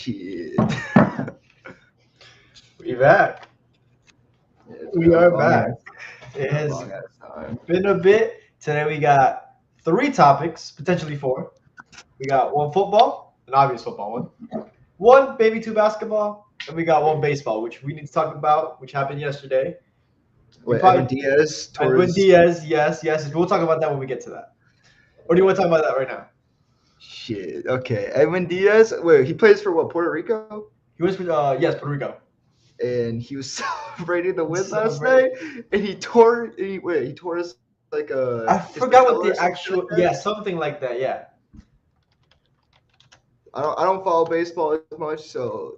Shit. We back. It's been We a are long back. ass, It been a has long ass time. been a bit. Today we got 3 topics, potentially 4. We got one football, an obvious football one. One, maybe 2 basketball. And we got one baseball, which we need to talk about, which happened yesterday. You Wait, Edwin probably Diaz Edwin towards Diaz, yes. We'll talk about that when we get to that. Or do you want to talk about that right now? shit. Okay, Edwin Diaz. Wait, he plays for what? Puerto Rico, He was yes, Puerto Rico. and he was celebrating the win last Celebrate. night, and he tore his I his forgot patella what or the something like actual that. something like that. Yeah. I don't follow baseball as much, so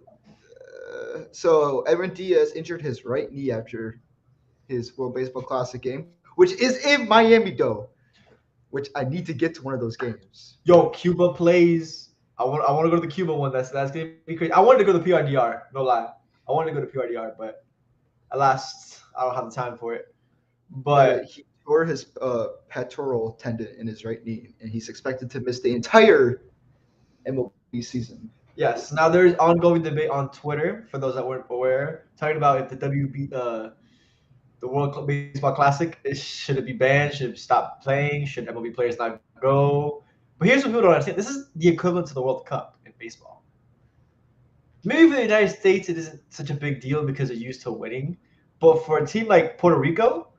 Edwin Diaz injured his right knee after his World Baseball Classic game, which is in Miami though. Which I need to get to one of those games. Yo, Cuba plays. I want to go to the Cuba one. That's gonna be crazy. I wanted to go to PRDR. No lie. I wanted to go to PRDR, but alas, I don't have the time for it. But But he tore his pectoral tendon in his right knee, and he's expected to miss the entire MLB season. yes, now there's ongoing debate on Twitter for those that weren't aware, talking about if the the World Baseball Classic should it be banned? Should it stop playing? Should MLB players not go? But here's what people don't understand: this is the equivalent to the World Cup in baseball. Maybe for the United States, it isn't such a big deal because they're used to winning. But for a team like Puerto Rico,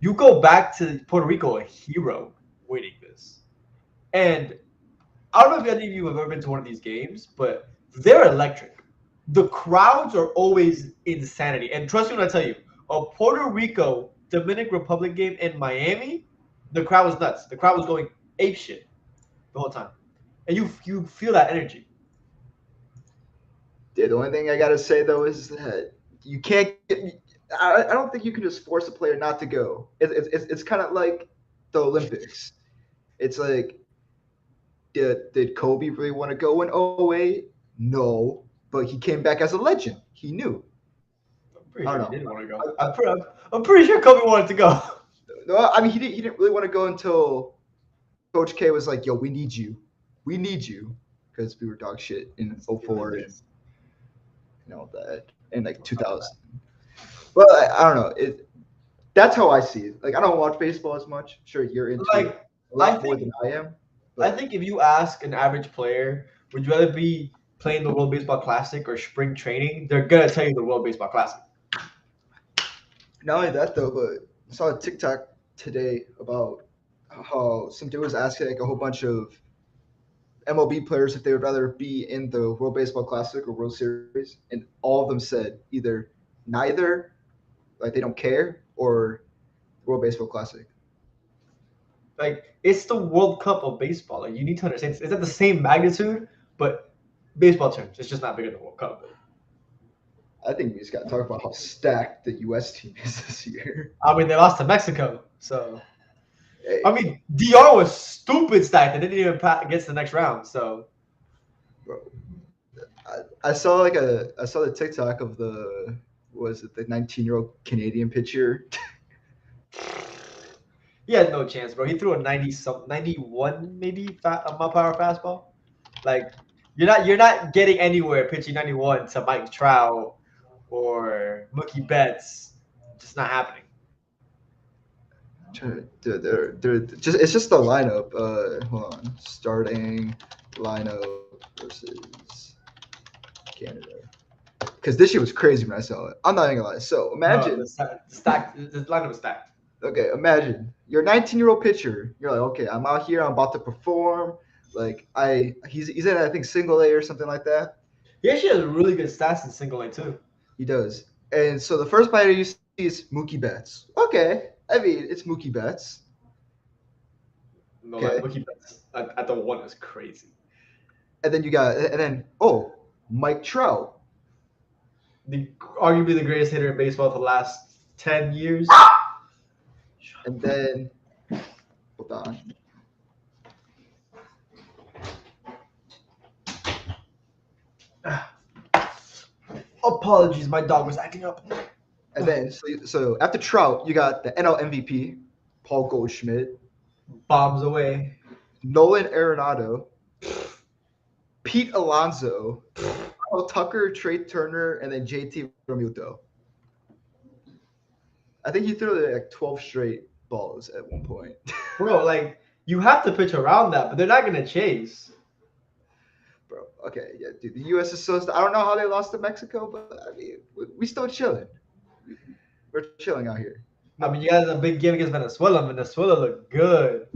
you go back to Puerto Rico a hero winning this. And I don't know if any of you have ever been to one of these games, but they're electric. The crowds are always insanity. And trust me when I tell you, a Puerto Rico Dominican Republic game in Miami, the crowd was nuts. The crowd was going ape shit the whole time. And you feel that energy. Yeah, the only thing I gotta say though is that you can't get. I don't think you can just force a player not to go. It's kind of like the Olympics. It's like did Kobe really want to go in '08? No, but he came back as a legend. He knew. I'm I pretty don't sure he know. didn't want to go. I'm pretty sure Kobe wanted to go. No, I mean he didn't really want to go until Coach K was like, "Yo, we need you," because we were dog shit in '04 and all that in like 2000. Well, I don't know. That's how I see it. Like I don't watch baseball as much. Sure, you're into it Like a I lot more think than I am, I but think if you ask an average player, would you rather be playing the World Baseball Classic or spring training? They're gonna tell you the World Baseball Classic. not only that though, but I saw a TikTok today about how some dude was asking like a whole bunch of MLB players if they would rather be in the World Baseball Classic or World Series, and all of them said either neither, like they don't care, or World Baseball Classic. Like it's the World Cup of baseball. Like you need to understand, it's at the same magnitude, but baseball terms, it's just not bigger than the World Cup. I think we just got to talk about how stacked the U.S. team is this year. I mean, they lost to Mexico, so Hey, I mean, DR was stupid stacked. They didn't even get to the next round. So bro, I saw the TikTok of the was it the 19-year-old Canadian pitcher. he had no chance, bro. He threw a 91 maybe a mile per hour fastball. Like you're not getting anywhere pitching 91 to Mike Trout or Mookie Betts. Just not happening. They're just it's just the lineup. Hold on, starting lineup versus Canada. Because this shit was crazy when I saw it. I'm not even gonna lie. So No, imagine, the lineup was stacked. okay, imagine you're a 19-year-old pitcher. You're like, okay, I'm out here. I'm about to perform. Like he's in I think single A or something like that. He actually has really good stats in single A too. He does. And so the first batter you see is Mookie Betts. Okay, I mean it's Mookie Betts. No, like Okay, Mookie Betts at the one is crazy. and then oh, Mike Trout. Arguably the greatest hitter in baseball for the last 10 years. And then hold on. Apologies, my dog was acting up. And then so after Trout, you got the NL MVP, Paul Goldschmidt, Bombs away. Nolan Arenado, Pete Alonso. Tucker, Trey Turner, and then JT Realmuto. I think he threw like 12 straight balls at one point. Bro, like you have to pitch around that, but they're not gonna chase. Bro, okay, yeah, dude. The U.S. is so. I don't know how they lost to Mexico, but I mean, we still chilling. We're chilling out here. I No, mean, you guys had a big game against Venezuela. Venezuela looked good.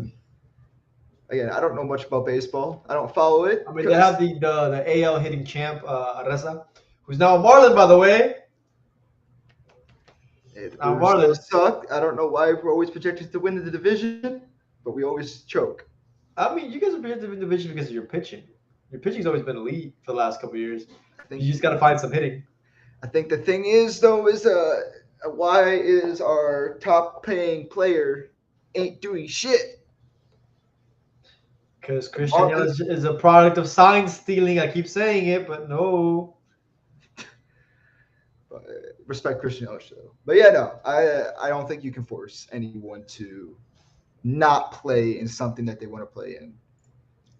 again, I don't know much about baseball. I don't follow it I mean, they because have the AL hitting champ Areza, who's now a Marlin, by the way. hey, the Now Brewers still Marlin. suck. I don't know why we're always projected to win the division, but we always choke. I mean, you guys are projected in the division because of your pitching. Your pitching's always been elite for the last couple of years. I think You just got to find some hitting. I think the thing is though is why is our top paying player ain't doing shit? Because Christian Marlins, Yelich is a product of sign stealing. I keep saying it, but no. uh, respect Christian Yelich though. But yeah, no, I don't think you can force anyone to not play in something that they want to play in.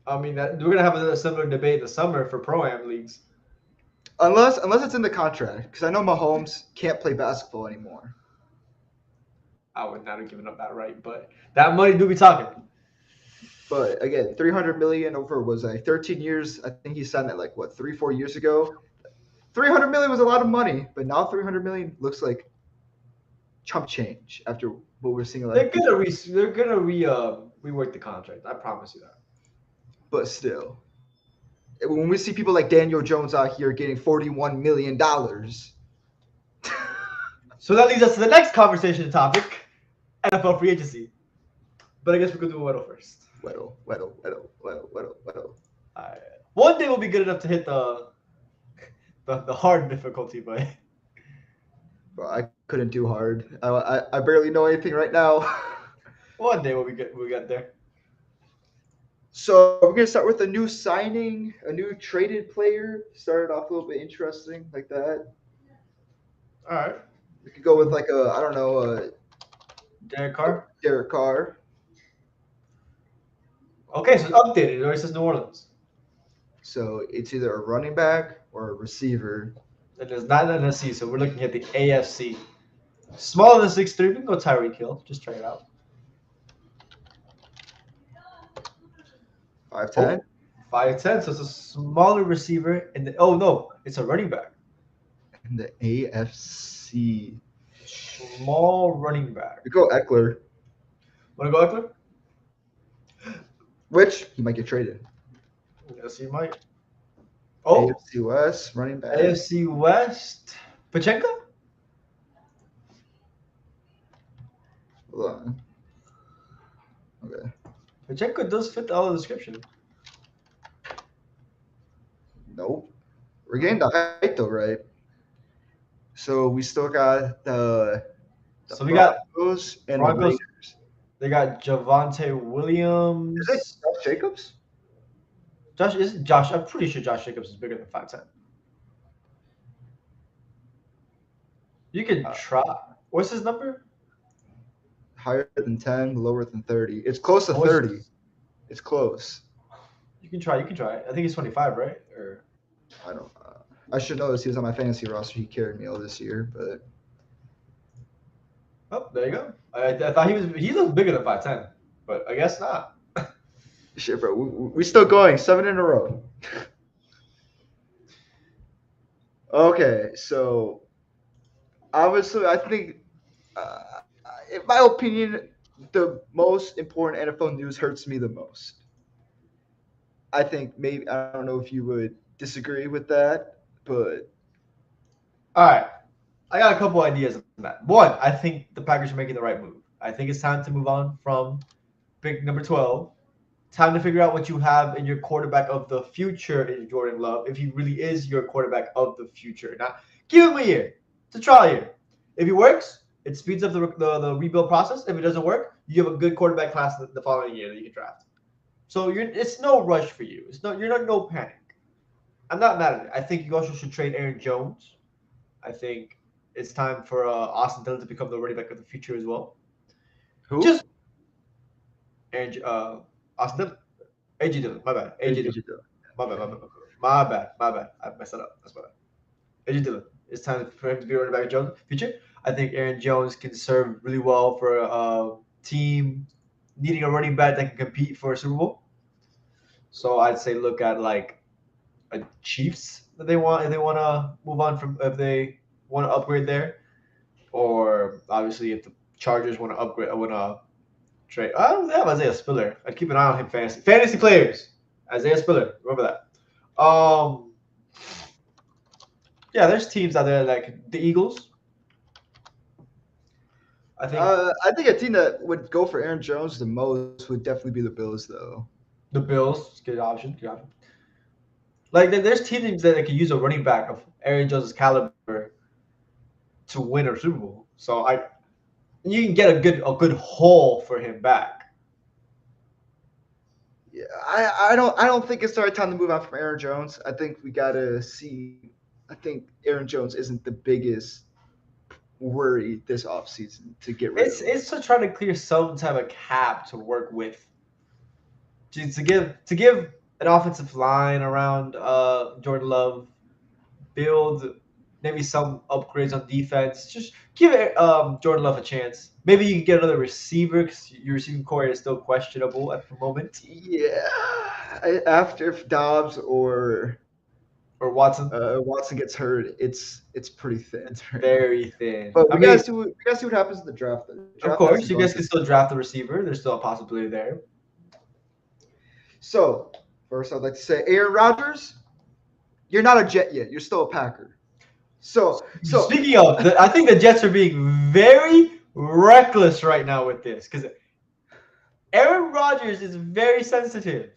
I mean, we're gonna have a similar debate in the summer for pro am leagues. Unless it's in the contract, because I know Mahomes can't play basketball anymore. I would not have given up that right, but that money do be talking. But again, 300 million over was like 13 years. I think he signed that like what 3 4 years ago. 300 million was a lot of money, but now 300 million looks like chump change after what we're seeing. They're Like, gonna rework the contract. I promise you that. but still, when we see people like Daniel Jones out here getting 41 million dollars, So that leads us to the next conversation topic: NFL free agency. But I guess we could do Weddle first. Weddle. Alright. One day we'll be good enough to hit the hard difficulty, but Bro, I couldn't do hard. I barely know anything right now. one day we'll get there. So we're gonna start with a new signing, a new traded player. Started off a little bit interesting like that. All right. We could go with like a I don't know Derek Carr. Derek Carr. Okay, so it's updated. It already says New Orleans. So it's either a running back or a receiver. And it's not an NFC, so we're looking at the AFC. Smaller than 6'3", we can go Tyreek Hill. Just try it out. 5'10". 5'10", so it's a smaller receiver. Oh no, it's a running back. In the AFC. Small running back. We go Eckler, Want to go Eckler? which he might get traded. Yes, you might. Oh, AFC West running back. AFC West. Pachenko? Hold on. Okay. Pachenko does fit all the description. Nope. We're getting the height though, right? So we still got the So we got Broncos and Broncos. the Raiders. They got Javante Williams. Is it Josh Jacobs? Josh. I'm pretty sure Josh Jacobs is bigger than 5'10". You can try. What's his number? Higher than 10, lower than 30. It's close to Oh, it's- 30. It's close. You can try. I think he's 25, right? Or I don't. I should know this. He was on my fantasy roster. He carried me all this year, but oh, there you go. I thought he looked bigger than 5'10", but I guess not. shit, bro. We still going 7 in a row. Okay, so obviously, I think, in my opinion, the most important NFL news hurts me the most. I think maybe I don't know if you would disagree with that, but All right. I got a couple ideas on that. One, I think the Packers are making the right move. I think it's time to move on from pick number 12. Time to figure out what you have in your quarterback of the future in Jordan Love, if he really is your quarterback of the future. Now, give him a year. It's a trial year. If he works, it speeds up the rebuild process. If it doesn't work, you have a good quarterback class the following year that you can draft. So it's no rush for you. You're not no panic. I'm not mad at it. I think you also should trade Aaron Jones. I think it's time for Austin Dillon to become the running back of the future as well. who? Just Aaron, Austin Dillon. AJ Dillon. My bad. AJ Dillon. My bad. My bad. My bad. I messed it up. That's my bad. AJ Dillon. It's time for him to be running back in Jones' future. I think Aaron Jones can serve really well for a team needing a running back that can compete for a Super Bowl. So I'd say look at like a Chiefs that they want if they want to move on from if they want to upgrade there, or obviously if the Chargers want to upgrade, I want to trade. I don't have Isaiah Spiller. I'd keep an eye on him. Fantasy players. Isaiah Spiller. Remember that. Yeah, there's teams out there like the Eagles. I think I think a team that would go for Aaron Jones the most would definitely be the Bills, though. the Bills, good option. Good option. Like there's teams that could use a running back of Aaron Jones' caliber to win a Super Bowl. So you can get a good haul for him back. Yeah, I don't think it's the right time to move on from Aaron Jones. I think we gotta see. I think Aaron Jones isn't the biggest worry this offseason to get rid It's of. it's to try to clear some type of cap to work with. To give an offensive line around Jordan Love, build maybe some upgrades on defense. Just give Jordan Love a chance. Maybe you can get another receiver because your receiving core is still questionable at the moment. Yeah, after if Dobbs or Or Watson, Watson gets hurt, it's pretty thin it's right now. very thin. But I mean, we gotta see what happens in the draft. The of draft course, hasn't you gone guys through. can still draft a receiver. There's still a possibility there. So first, I'd like to say, Aaron Rodgers, you're not a Jet yet. You're still a Packer. So Speaking of, I think the Jets are being very reckless right now with this because Aaron Rodgers is very sensitive.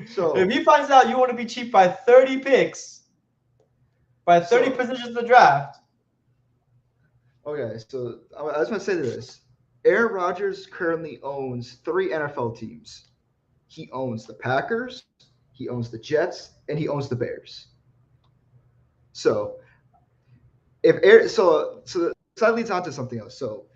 so If he finds out you want to be cheap by 30 picks, by 30 so positions in the draft, okay. So I just want to say this: Aaron Rodgers currently owns three NFL teams. He owns the Packers, he owns the Jets, and he owns the Bears. So if Aaron, so that leads on to something else. So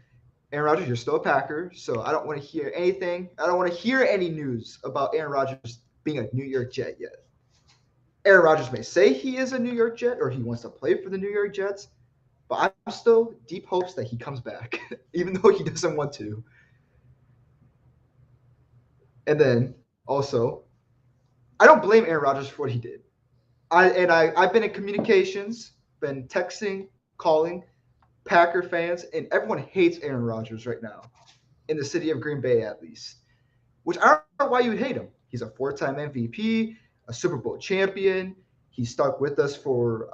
Aaron Rodgers, you're still a Packer, so I don't want to hear anything. I don't want to hear any news about Aaron Rodgers being a New York Jet yet. Aaron Rodgers may say he is a New York Jet or he wants to play for the New York Jets, but I'm still deep hopes that he comes back, even though he doesn't want to. And then also, I don't blame Aaron Rodgers for what he did. I've been in communications, been texting, calling Packer fans, and everyone hates Aaron Rodgers right now in the city of Green Bay, at least. Which I don't know why you would hate him. He's a four-time MVP, a Super Bowl champion. He stuck with us for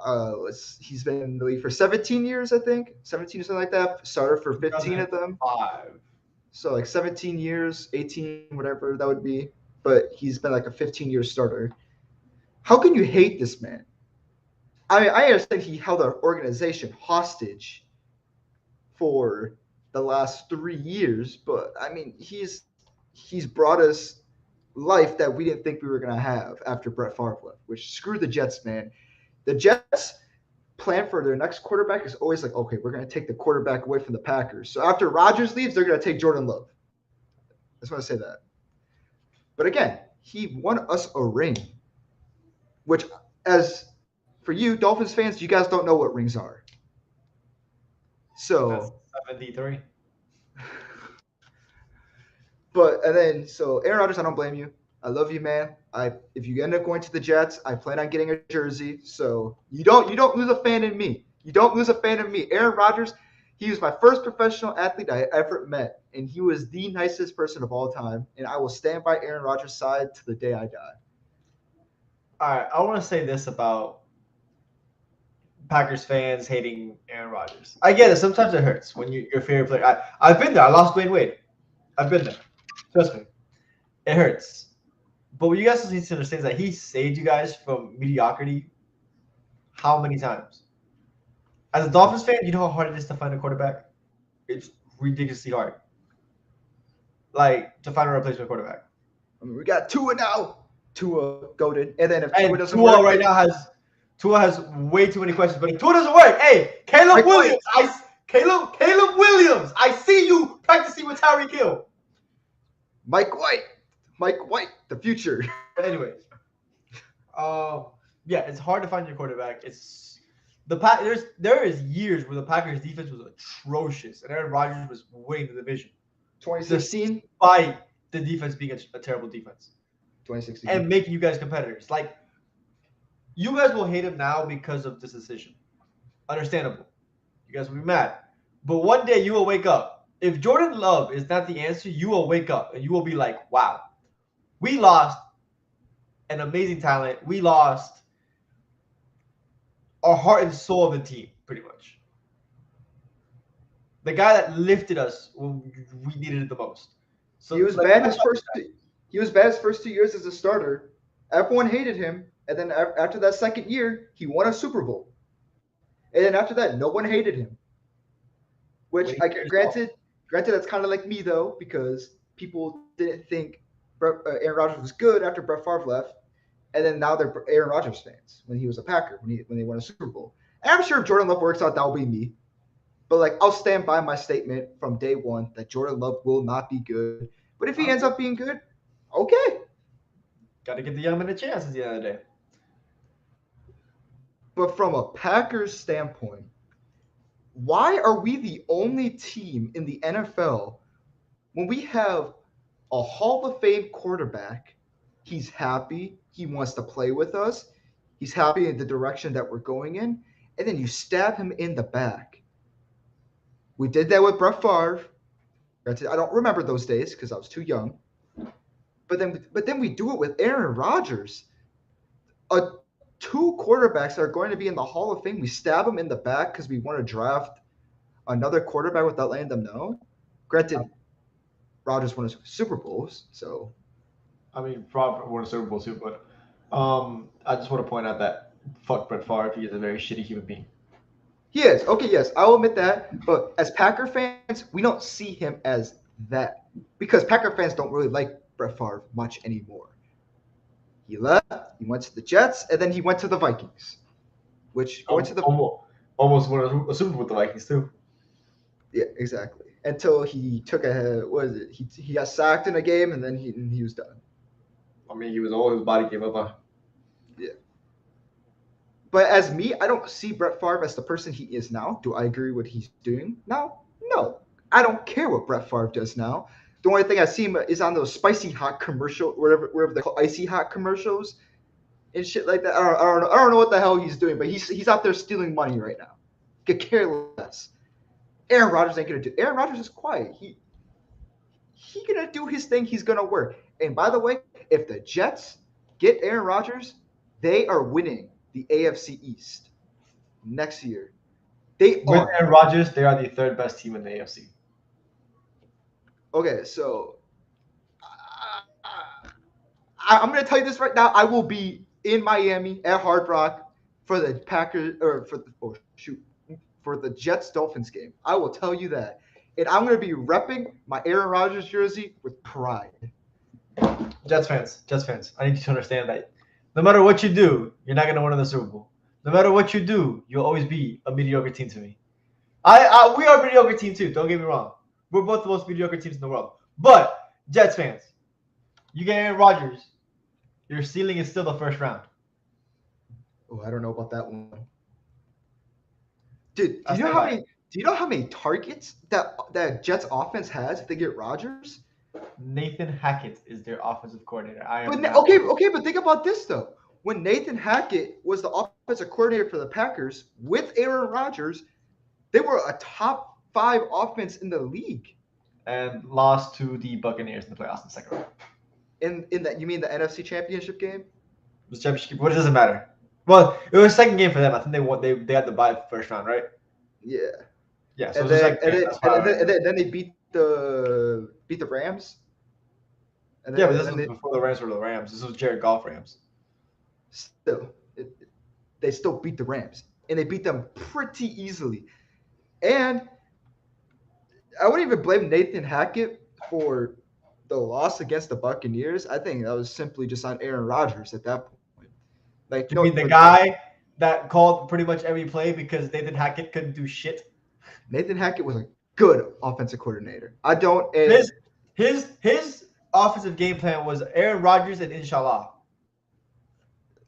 he's been in the league for 17 years, I think, 17 or something like that. Starter for 15 of them. 2005. So like 17 years, 18, whatever that would be. But he's been like a 15-year starter. How can you hate this man? I understand he held our organization hostage for the last 3 years, but I mean he's brought us life that we didn't think we were gonna have after Brett Favre left. Which screw the Jets, man. The Jets plan for their next quarterback is always like, okay, we're gonna take the quarterback away from the Packers. So after Rodgers leaves, they're gonna take Jordan Love. I just want to say that. But again, he won us a ring, which as for you Dolphins fans, you guys don't know what rings are. That's So 73. But and then so Aaron Rodgers, I don't blame you. I love you, man. I if you end up going to the Jets, I plan on getting a jersey. So you don't lose a fan in me. You don't lose a fan in me. Aaron Rodgers, he was my first professional athlete I ever met, and he was the nicest person of all time. And I will stand by Aaron Rodgers' side to the day I die. All right, I want to say this about Packers fans hating Aaron Rodgers. I get it. Sometimes it hurts when your favorite player. I've been there. I lost Dwayne Wade. I've been there. Trust me. It hurts. But what you guys need to understand is that he saved you guys from mediocrity how many times? As a Dolphins fan, you know how hard it is to find a quarterback? It's ridiculously hard. Like, to find a replacement quarterback. I mean, we got Tua now. Tua goaded, and then if And Tua doesn't Tua work, right now has way too many questions. But if Tua doesn't work, hey, Caleb Mike Williams, Caleb Williams, I see you practicing with Tyreek Hill. Mike White, the future. But anyways, Yeah, it's hard to find your quarterback. It's the Pack. There is years where the Packers defense was atrocious, and Aaron Rodgers was winning the division, 2016, despite the defense being a terrible defense 2016. and making you guys competitors. Like you guys will hate him now because of this decision. Understandable. You guys will be mad, but one day you will wake up. If Jordan Love is not the answer, you will wake up and you will be like, "Wow, we lost an amazing talent. We lost our heart and soul of the team, pretty much. The guy that lifted us when we needed it the most." He So was like bad that's his first. He was bad his first 2 years as a starter. Everyone hated him, and then after that second year, he won a Super Bowl. And then after that, no one hated him. Which when he I finished off. granted that's kind of like me though, because people didn't think Aaron Rodgers was good after Brett Favre left, and then now they're Aaron Rodgers fans when he was a Packer when they won a Super Bowl. And I'm sure if Jordan Love works out, that will be me. But like I'll stand by my statement from day one that Jordan Love will not be good. But if he ends up being good, okay. Got to give the young man a chance at the end of the day. But from a Packers standpoint, why are we the only team in the NFL when we have a Hall of Fame quarterback? He's happy. He wants to play with us. He's happy in the direction that we're going in. And then you stab him in the back. We did that with Brett Favre. Granted, I don't remember those days because I was too young. But then we do it with Aaron Rodgers. Two quarterbacks that are going to be in the Hall of Fame. We stab them in the back because we want to draft another quarterback without letting them know. Granted, Rodgers won Super Bowls, so I mean, Favre won a Super Bowl too, but I just want to point out that fuck Brett Favre. He is a very shitty human being. he is. Okay, yes, I'll admit that. But as Packer fans, we don't see him as that because Packer fans don't really like Brett Favre much anymore. He left, he went to the Jets, and then he went to the Vikings, which going to the Almost won a Super Bowl with the Vikings too. yeah, exactly. Until he took a what is it? He got sacked in a game and then he was done. I mean, he was old. His body gave up on. Yeah. But as me, I don't see Brett Favre as the person he is now. Do I agree with what he's doing now? No. I don't care what Brett Favre does now. The only thing I see him is on those spicy hot commercial, whatever they call icy hot commercials and shit like that. I don't know what the hell he's doing, but he's out there stealing money right now. Could care less. Aaron Rodgers ain't gonna do. Aaron Rodgers is quiet. He gonna do his thing. He's gonna work. And by the way, if the Jets get Aaron Rodgers, they are winning the AFC East next year. They With are. Aaron Rodgers, they are the third best team in the AFC. Okay, so I'm gonna tell you this right now. I will be in Miami at Hard Rock for the Packers or for the Jets Dolphins game. I will tell you that. And I'm gonna be repping my Aaron Rodgers jersey with pride. Jets fans, I need you to understand that no matter what you do, you're not gonna win the Super Bowl. No matter what you do, you'll always be a mediocre team to me. We are a mediocre team too. Don't get me wrong. We're both the most mediocre teams in the world. But Jets fans, you get Aaron Rodgers, your ceiling is still the first round. Oh, I don't know about that one. Dude, I stand by it. do you know how many targets that Jets offense has if they get Rodgers? Nathan Hackett is their offensive coordinator. I But am not. okay, but think about this though. When Nathan Hackett was the offensive coordinator for the Packers with Aaron Rodgers, they were a top 5 offense in the league. And lost to the Buccaneers in the playoffs in the second round. In that, you mean the NFC Championship game? It was championship. What does it matter? Well, it was second game for them. I think they won. They had to buy the first round, right? Yeah. Yeah. So it And was the then second game. That's why. then they beat the Rams. Yeah, but this And then was before the Rams were the Rams. This was Jared Goff Rams. still they still beat the Rams, and they beat them pretty easily. And I wouldn't even blame Nathan Hackett for the loss against the Buccaneers. I think that was simply just on Aaron Rodgers at that point. Like, You mean the but guy that called pretty much every play because Nathan Hackett couldn't do shit? Nathan Hackett was a good offensive coordinator. I don't. And His offensive game plan was Aaron Rodgers and Inshallah.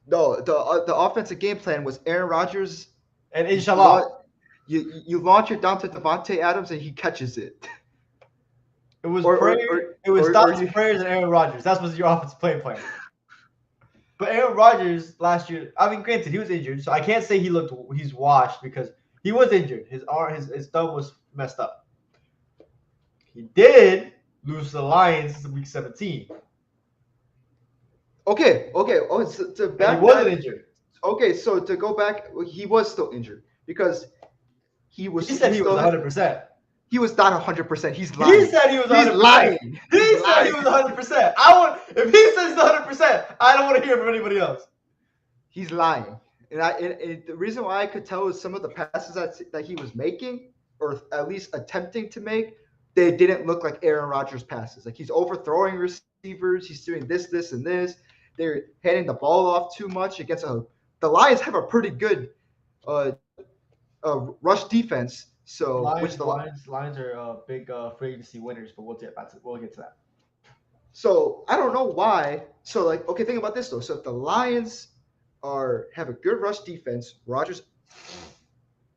No, the offensive game plan was Aaron Rodgers. And You inshallah, launch, you launch it down to Devontae Adams and he catches it. it was or or prayer. or It was or, or Dobbs, you prayers, and Aaron Rodgers. That's what your offensive play plan. But Aaron Rodgers last year, I mean, granted, he was injured, so I can't say he's washed because he was injured. His arm, his thumb was messed up. He did lose to the Lions in week 17, okay. Oh, so to and he back wasn't that. injured. Okay, so to go back, he was still injured because He he said he was still had 100%. he was not 100%. He's He lying. said he was He's 100%. lying. He's He said he lying. was 100%. I want if he says he's 100%, I don't want to hear from anybody else. He's lying. And the reason why I could tell is some of the passes that he was making, or at least attempting to make, they didn't look like Aaron Rodgers passes. Like he's overthrowing receivers, he's doing this, and this. They're handing the ball off too much against a. The Lions have a pretty good uh, rush defense. So Lions are big free agency winners, but we'll get to that. So I don't know why. So like, okay, think about this though. So if the Lions have a good rush defense, Rodgers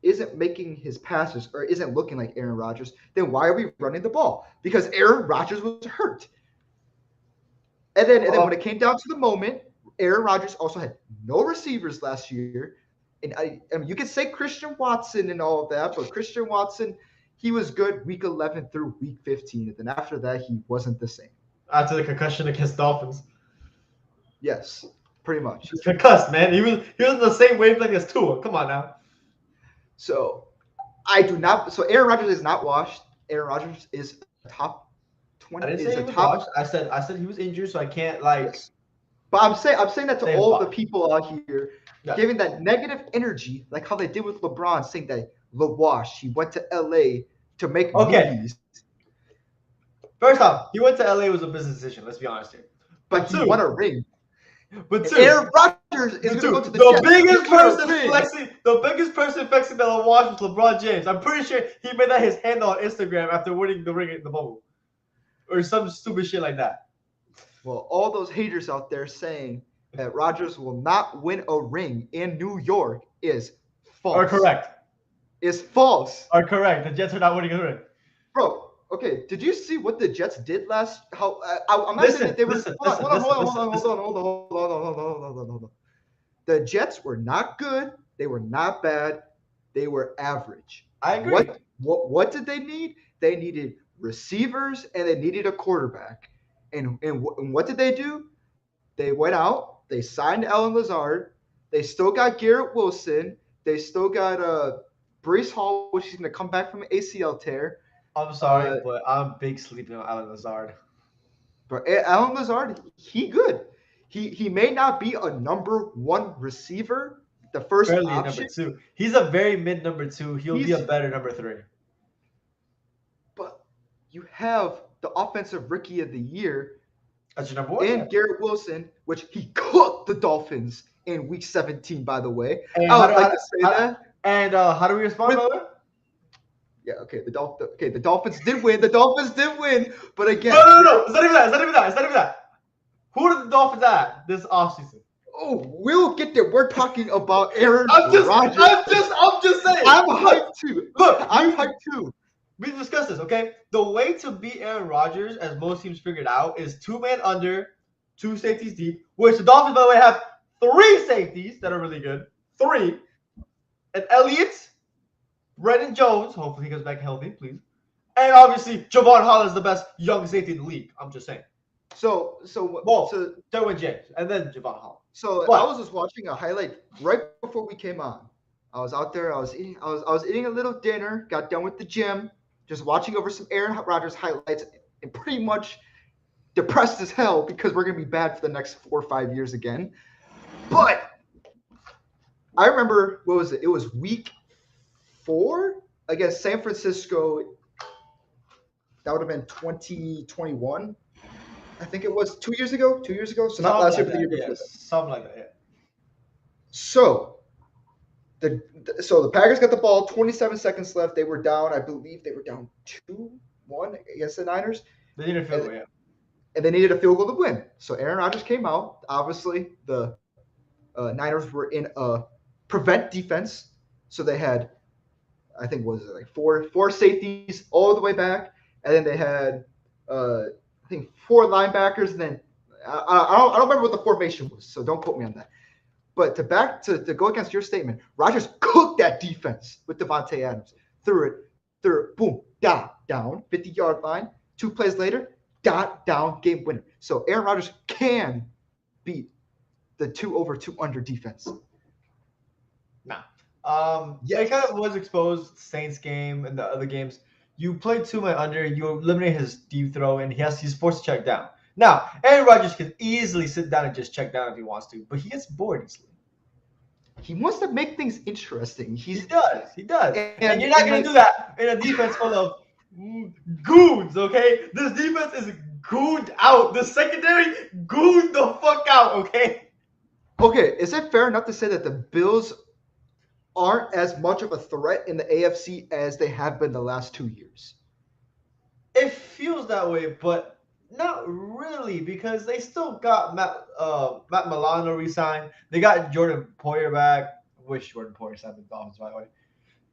isn't making his passes or isn't looking like Aaron Rodgers, then why are we running the ball? Because Aaron Rodgers was hurt. And then when it came down to the moment, Aaron Rodgers also had no receivers last year. And I mean, you could say Christian Watson and all of that, but Christian Watson, he was good week 11 through week 15. And then after that, he wasn't the same. After the concussion against Dolphins. Yes, pretty much. He's concussed, man. He was in the same wavelength as Tua. Come on now. So I do not. So Aaron Rodgers is not washed. Aaron Rodgers is a top 20. I didn't say Is he a was top. washed. I said he was injured, so I can't like. Yes. But I'm saying that to Say all the washed. people out here, Yeah. giving that negative energy, like how they did with LeBron, saying that LaWash, he went to LA to make movies. First off, he went to LA was a business decision. Let's be honest here. But he won a ring. But two, Aaron Rodgers is going to go to the Jets biggest to win a person ring. flexing that I watched was LeBron James. I'm pretty sure he made that his handle on Instagram after winning the ring in the bubble, or some stupid shit like that. Well, all those haters out there saying that Rodgers will not win a ring in New York is false. Are correct. Is false. Are correct. The Jets are not winning a ring. Bro, okay, did you see what the Jets did last? I'm not saying that they were. Hold on. The Jets were not good. They were not bad. They were average. I agree. What did they need? They needed receivers and they needed a quarterback. And what did they do? They went out. They signed Alan Lazard. They still got Garrett Wilson. They still got Brees Hall, which is going to come back from an ACL tear. I'm sorry, but I'm big sleeping on Alan Lazard. But Alan Lazard, he good. He may not be a number one receiver, the first Barely option. number two. He's a very mid number two. He'll be a better number three. But you have the offensive rookie of the year. That's your number one. And Garrett Wilson, which he cooked the Dolphins in week 17, by the way. And I would like to say that. And how do we respond, brother? Yeah, okay. The Dolphins did win. But again, no. It's not even that. Who are the Dolphins at this offseason? Oh, we'll get there. We're talking about Aaron Rodgers. I'm just saying. I'm hyped too. Look, I'm hyped too. We discussed this, okay? The way to beat Aaron Rodgers, as most teams figured out, is 2-man under, 2 safeties deep, which the Dolphins, by the way, have 3 safeties that are really good. 3. And Elliott, Brendan Jones, hopefully he goes back healthy, please. And obviously, Javon Holland is the best young safety in the league. I'm just saying. So Derwin James, and then Javon Holland. So I was just watching a highlight right before we came on. I was out there. I was eating a little dinner. Got done with the gym. Just watching over some Aaron Rodgers highlights, and pretty much depressed as hell because we're gonna be bad for the next 4 or 5 years again. But I remember, what was it? It was week 4 against San Francisco. That would have been 2021. I think it was 2 years ago. 2 years ago. So not last year, but the year before. Something like that, yeah. So the Packers got the ball, 27 seconds left. They were down. I believe they were down 2-1 against the Niners. They needed a field goal, yeah. And they needed a field goal to win. So Aaron Rodgers came out. Obviously, the Niners were in a prevent defense, so they had I think was it like four safeties all the way back, and then they had I think four linebackers, and then I don't remember what the formation was, so don't quote me on that. But to go against your statement, Rodgers cooked that defense with Devontae Adams. Threw it, boom, down, 50-yard line. 2 plays later, down, game winner. So Aaron Rodgers can beat the 2 over 2 under defense. Nah. It Yes. kind of was exposed Saints game and the other games. You play too much under, you eliminate his deep throw, and he's forced to check down. Now, Aaron Rodgers can easily sit down and just check down if he wants to, but he gets bored easily. He wants to make things interesting. He does. And you're not and gonna like do that in a defense full of goons, okay? This defense is gooned out. The secondary gooned the fuck out, okay? okay, is it fair enough to say that the Bills aren't as much of a threat in the AFC as they have been the last 2 years? It feels that way, but not really because they still got Matt Milano re-signed. They got Jordan Poyer back. Wish Jordan Poyer signed with the Dolphins, by the way.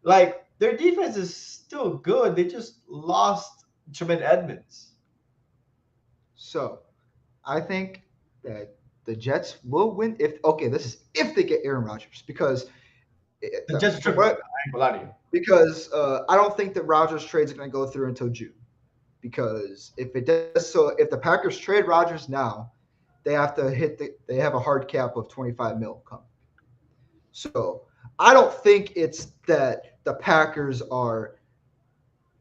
Like their defense is still good. They just lost Tremaine Edmonds. So I think that the Jets will win this is if they get Aaron Rodgers The Jets are from tripping. I what ain't gonna lie to you. because I don't think that Rodgers trades are going to go through until June. Because if it does, so if the Packers trade Rodgers now, they have to they have a hard cap of 25 mil coming. So I don't think it's that the Packers are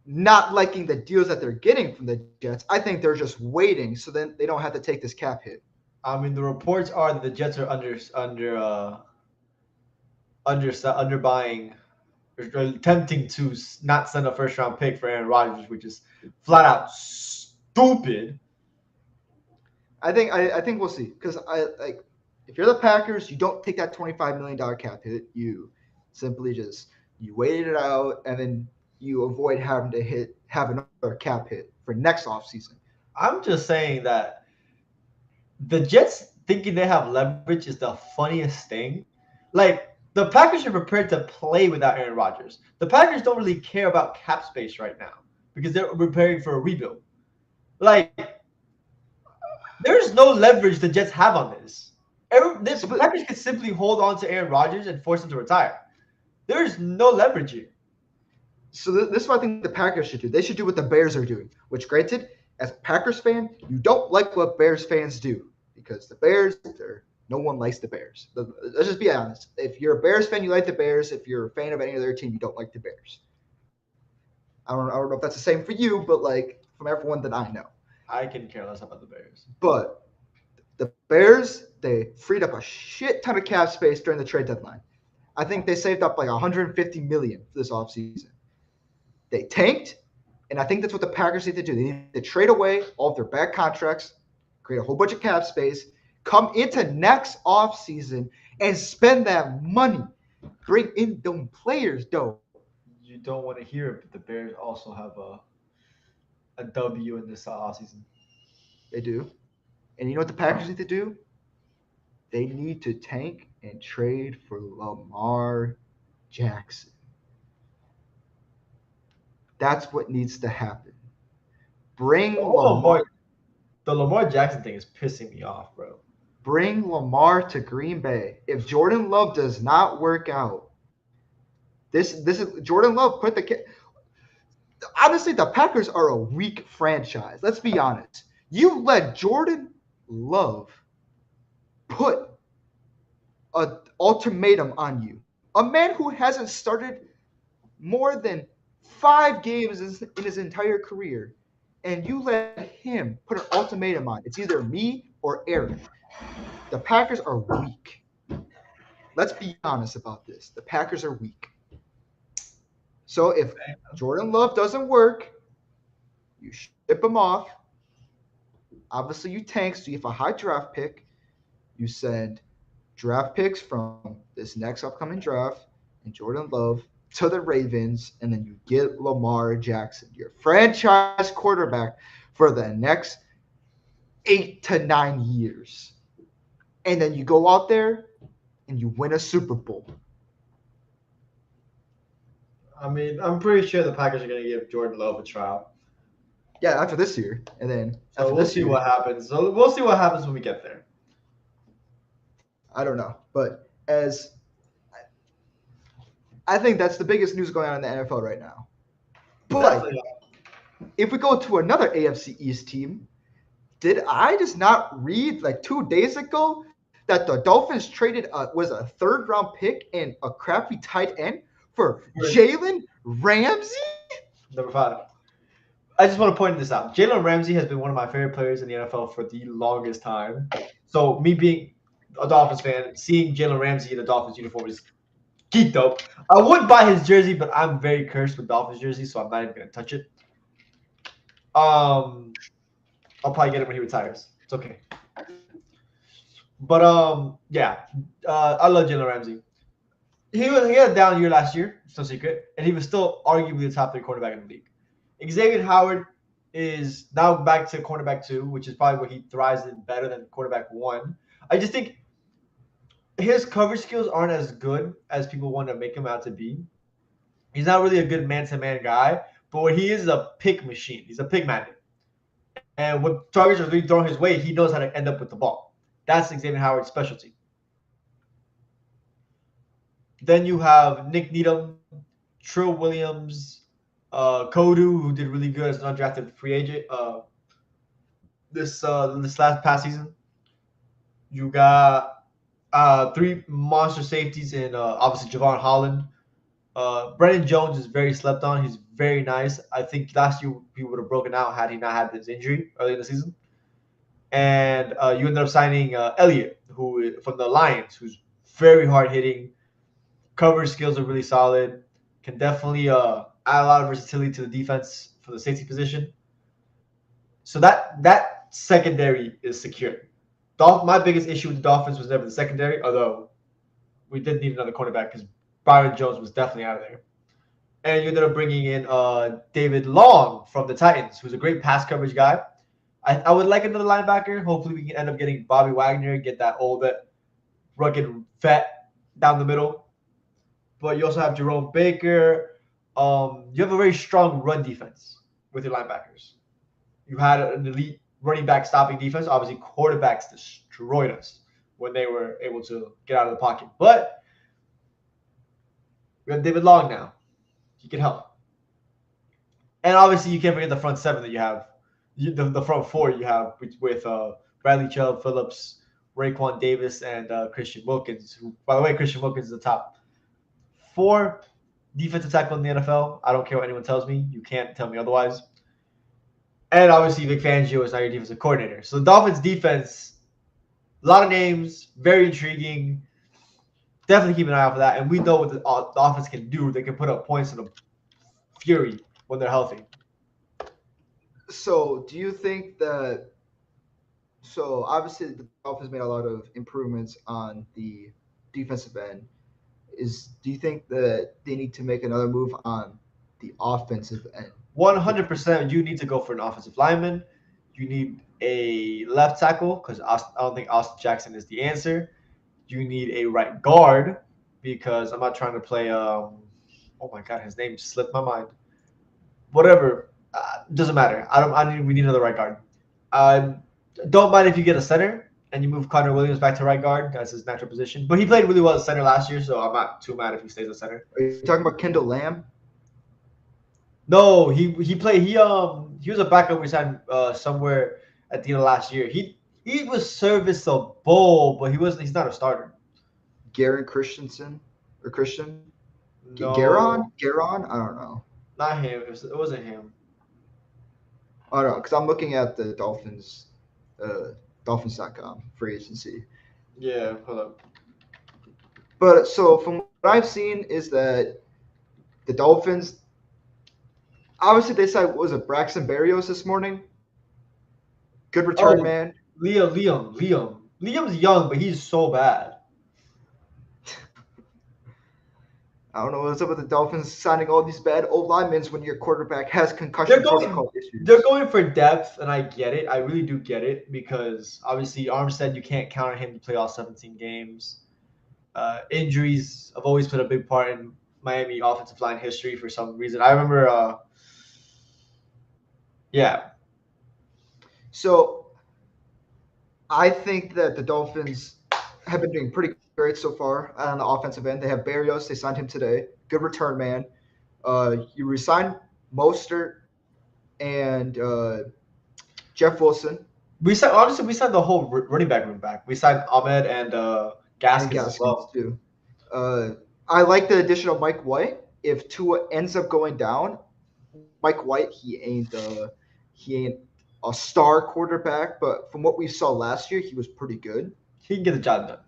not liking the deals that they're getting from the Jets. I think they're just waiting so then they don't have to take this cap hit. I mean, the reports are that the Jets are under buying, or attempting to not send a first round pick for Aaron Rodgers, which is flat out stupid. I think we'll see because I like if you're the Packers, you don't take that $25 million cap hit. You simply just you wait it out and then you avoid having to have another cap hit for next offseason. I'm just saying that the Jets thinking they have leverage is the funniest thing. Like the Packers are prepared to play without Aaron Rodgers. The Packers don't really care about cap space right now because they're preparing for a rebuild. Like there's no leverage the Jets have on this. The Packers could simply hold on to Aaron Rodgers and force him to retire. There's no leverage here. So this is what I think the Packers should do. They should do what the Bears are doing, which granted, as a Packers fan, you don't like what Bears fans do because the Bears, no one likes the Bears. Let's just be honest. If you're a Bears fan, you like the Bears. If you're a fan of any other team, you don't like the Bears. I don't know if that's the same for you, but like from everyone that I know. I can care less about the Bears. But the Bears, they freed up a shit ton of cap space during the trade deadline. I think they saved up like 150 million for this offseason. They tanked, and I think that's what the Packers need to do. They need to trade away all of their bad contracts, create a whole bunch of cap space, come into next offseason and spend that money. Bring in them players, though. You don't want to hear it, but the Bears also have a W in this offseason. They do. And you know what the Packers need to do? They need to tank and trade for Lamar Jackson. That's what needs to happen. Bring Lamar. The Lamar Jackson thing is pissing me off, bro. Bring Lamar to Green Bay. If Jordan Love does not work out, this is Jordan Love put the. Honestly, the Packers are a weak franchise. Let's be honest. You let Jordan Love put an ultimatum on you, a man who hasn't started more than 5 games in his entire career, and you let him put an ultimatum on. It's either me or Aaron. The Packers are weak. Let's be honest about this. The Packers are weak. So if Jordan Love doesn't work, you ship him off. Obviously, you tank, so you have a high draft pick. You send draft picks from this next upcoming draft and Jordan Love to the Ravens, and then you get Lamar Jackson, your franchise quarterback for the next 8 to 9 years. And then you go out there and you win a Super Bowl. I mean, I'm pretty sure the Packers are going to give Jordan Love a trial. Yeah, after this year, and then So after we'll this see year, what happens. So we'll see what happens when we get there. I don't know. But as I think that's the biggest news going on in the NFL right now. But Definitely. if we go to another AFC East team, did I just not read like 2 days ago that the Dolphins traded was a third round pick and a crappy tight end for Jalen Ramsey? Number 5. I just want to point this out. Jalen Ramsey has been one of my favorite players in the NFL for the longest time. So me being a Dolphins fan, seeing Jalen Ramsey in a Dolphins uniform is geek dope. I would buy his jersey, but I'm very cursed with Dolphins jerseys, so I'm not even gonna touch it. I'll probably get it when he retires. It's okay. But yeah, I love Jalen Ramsey. He had a down year last year, it's no secret, and he was still arguably the top 3 quarterback in the league. Xavier Howard is now back to cornerback 2, which is probably where he thrives in better than quarterback 1. I just think his coverage skills aren't as good as people want to make him out to be. He's not really a good man-to-man guy, but what he is a pick machine. He's a pick magnet. And when targets are really thrown his way, he knows how to end up with the ball. That's Xavier Howard's specialty. Then you have Nick Needham, Trill Williams, Kodu, who did really good as an undrafted free agent this last past season. You got 3 monster safeties in obviously Javon Holland. Brennan Jones is very slept on. He's very nice. I think last year he would have broken out had he not had this injury early in the season. And you ended up signing Elliott, who from the Lions, who's very hard hitting. Coverage skills are really solid. Can definitely add a lot of versatility to the defense for the safety position. So that secondary is secure. My biggest issue with the Dolphins was never the secondary, although we did need another cornerback because Byron Jones was definitely out of there. And you ended up bringing in David Long from the Titans, who's a great pass coverage guy. I would like another linebacker. Hopefully, we can end up getting Bobby Wagner, get that old, rugged vet down the middle. But you also have Jerome Baker. You have a very strong run defense with your linebackers. You had an elite running back stopping defense. Obviously, quarterbacks destroyed us when they were able to get out of the pocket. But we have David Long now. He can help. And obviously, you can't forget the front 7 that you have. The front 4 you have with Bradley Chubb, Phillips, Raekwon Davis, and Christian Wilkins. Who, by the way, Christian Wilkins is the top 4 defensive tackle in the NFL. I don't care what anyone tells me. You can't tell me otherwise. And obviously, Vic Fangio is now your defensive coordinator. So the Dolphins' defense, a lot of names, very intriguing. Definitely keep an eye out for that. And we know what the offense can do. They can put up points in a fury when they're healthy. So, do you think that? So, obviously, the Dolphins made a lot of improvements on the defensive end. Do you think that they need to make another move on the offensive end? 100%, you need to go for an offensive lineman. You need a left tackle because I don't think Austin Jackson is the answer. You need a right guard because I'm not trying to play. Oh my God, his name slipped my mind. Whatever, doesn't matter. We need another right guard. Don't mind if you get a center and you move Connor Williams back to right guard. That's his natural position. But he played really well at center last year, so I'm not too mad if he stays at center. Are you talking about Kendall Lamb? No, he played. He was a backup we signed somewhere at the end of last year. He was serviceable, but he's not a starter. Garen Christensen or Christian? No, Garon? I don't know. not him. It wasn't him. I don't know because I'm looking at the Dolphins, Dolphins.com free agency. Yeah, hold up. But so from what I've seen is that the Dolphins, obviously they signed, what was it, Braxton Berrios this morning? Good return, man. Liam's young, but he's so bad. I don't know what's up with the Dolphins signing all these bad old linemen when your quarterback has concussion protocol issues. They're going for depth, and I get it. I really do get it because obviously Armstead, you can't count on him to play all 17 games. Injuries have always played a big part in Miami offensive line history for some reason. I remember, yeah, So I think that the Dolphins have been doing pretty great so far on the offensive end. They have Barrios. They signed him today. Good return man. You resigned Mostert and Jeff Wilson we signed the whole running back room back. We signed Ahmed and and Gaskins as Gaskins well. too. Uh, I like the addition of Mike White. If Tua ends up going down, Mike White he ain't a star quarterback, but from what we saw last year, he was pretty good. He can get the job done.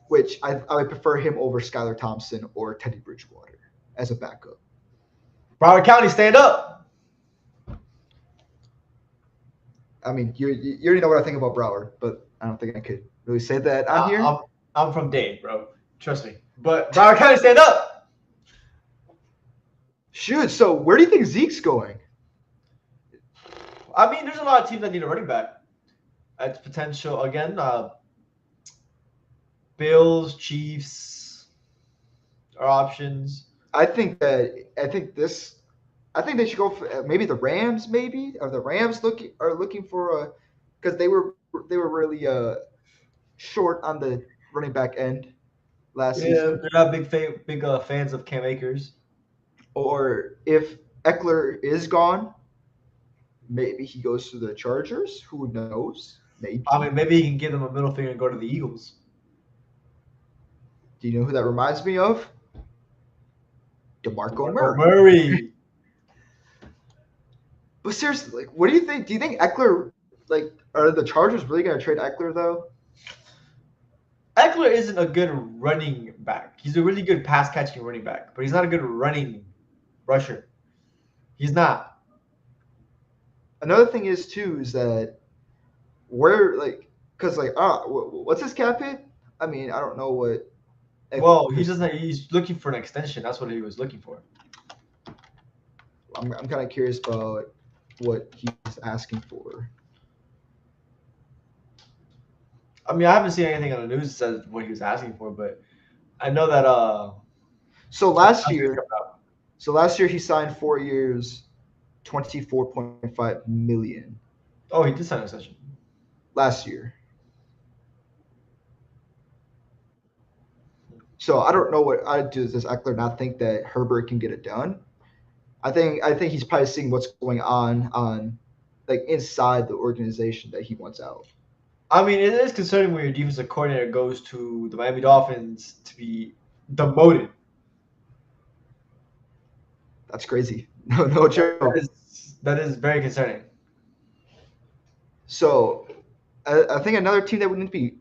Which I would prefer him over Skylar Thompson or Teddy Bridgewater as a backup. Broward County, stand up. I mean, you already know what I think about Broward, but I don't think I could really say that on here. I'm from Dade, bro. Trust me. But Broward County, stand up. Shoot, so where do you think Zeke's going? I mean, there's a lot of teams that need a running back. It's potential again. Bills, Chiefs are options. I think they should go for maybe the Rams. Maybe are the Rams looking for a because they were really short on the running back end last Yeah, season. they're not big fans of Cam Akers. Or if Eckler is gone, maybe he goes to the Chargers. Who knows? Maybe. I mean, maybe he can give them a middle finger and go to the Eagles. Do you know who that reminds me of? DeMarco Marco Murray. Murray. But seriously, like, what do you think? Do you think Eckler, like, are the Chargers really going to trade Eckler though? Eckler isn't a good running back. He's a really good pass catching running back, but he's not a good running rusher. He's not. Another thing is too is that where like because like what's his cap hit? I mean, I don't know what. Well, he doesn't. He's looking for an extension. That's what he was looking for. I'm kind of curious about what he's asking for. I mean, I haven't seen anything on the news that says what he was asking for, but I know that So last year he signed 4 years, 24.5 million. Oh, he did sign an extension. Last year. So I don't know what I do. Does Eckler not think that Herbert can get it done? I think he's probably seeing what's going on like inside the organization that he wants out. I mean, it is concerning when your defensive coordinator goes to the Miami Dolphins to be demoted. That's crazy. No joke. That is very concerning. So I think another team that wouldn't be,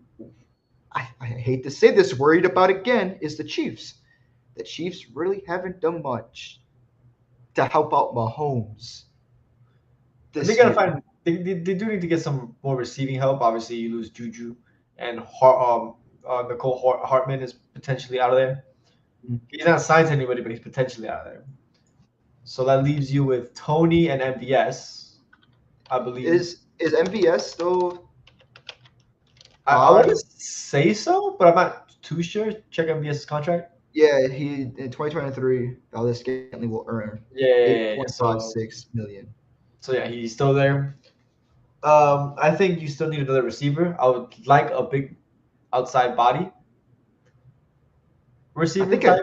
I hate to say this, worried about again is the Chiefs. The Chiefs really haven't done much to help out Mahomes. They gotta find. They do need to get some more receiving help. Obviously, you lose Juju, and Nicole Hartman is potentially out of there. He's not signed to anybody, but he's potentially out of there. So that leaves you with Tony and MVS, I believe. Is MVS still? I want to say so, but I'm not too sure. Check MVS's contract. Yeah, he in 2023, Valdez Scantling will earn Yeah, 8.56 million. So yeah, he's still there. I think you still need another receiver. I would like a big outside body receiver type.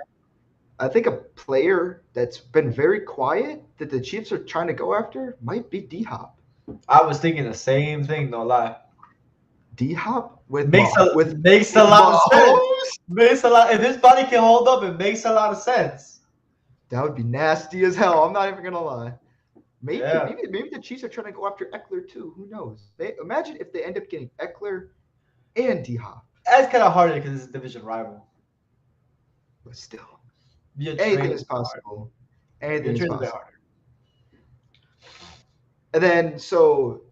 I think a player that's been very quiet that the Chiefs are trying to go after might be D Hop. I was thinking the same thing, no lie. D Hop makes a lot of sense. Makes a lot. If his body can hold up, it makes a lot of sense. That would be nasty as hell. I'm not even gonna lie. Maybe the Chiefs are trying to go after Eckler too. Who knows? Imagine if they end up getting Eckler and D Hop. That's kind of harder because it's a division rival. But still, anything is possible. Anything is possible. And then so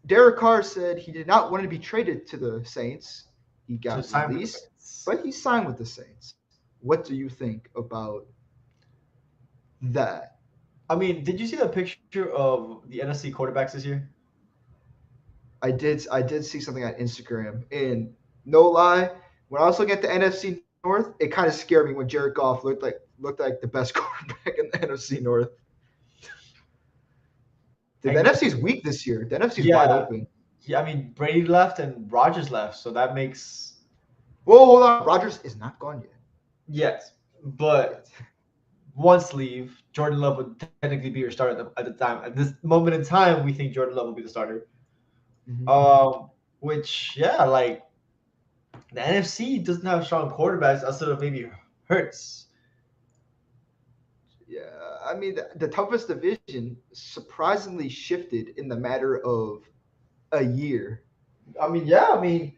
Derek Carr said he did not want to be traded to the Saints. He got released, but he signed with the Saints. What do you think about that? I mean, did you see the picture of the NFC quarterbacks this year? I did see something on Instagram, and no lie, when I was looking at the NFC North, it kind of scared me when Jared Goff looked like the best quarterback in the NFC North. The And NFC is weak this year. The NFC is wide yeah, open. yeah. I mean, Brady left and Rodgers left, so that makes Whoa, hold on. Rodgers is not gone yes. But yet. once leave, Jordan Love would technically be your starter at the time. At this moment in time, we think Jordan Love will be the starter. Mhm. Which yeah, like the NFC doesn't have strong quarterbacks outside of maybe Hurts. Yeah, I mean the toughest division surprisingly shifted in the matter of a year. I mean, yeah, I mean,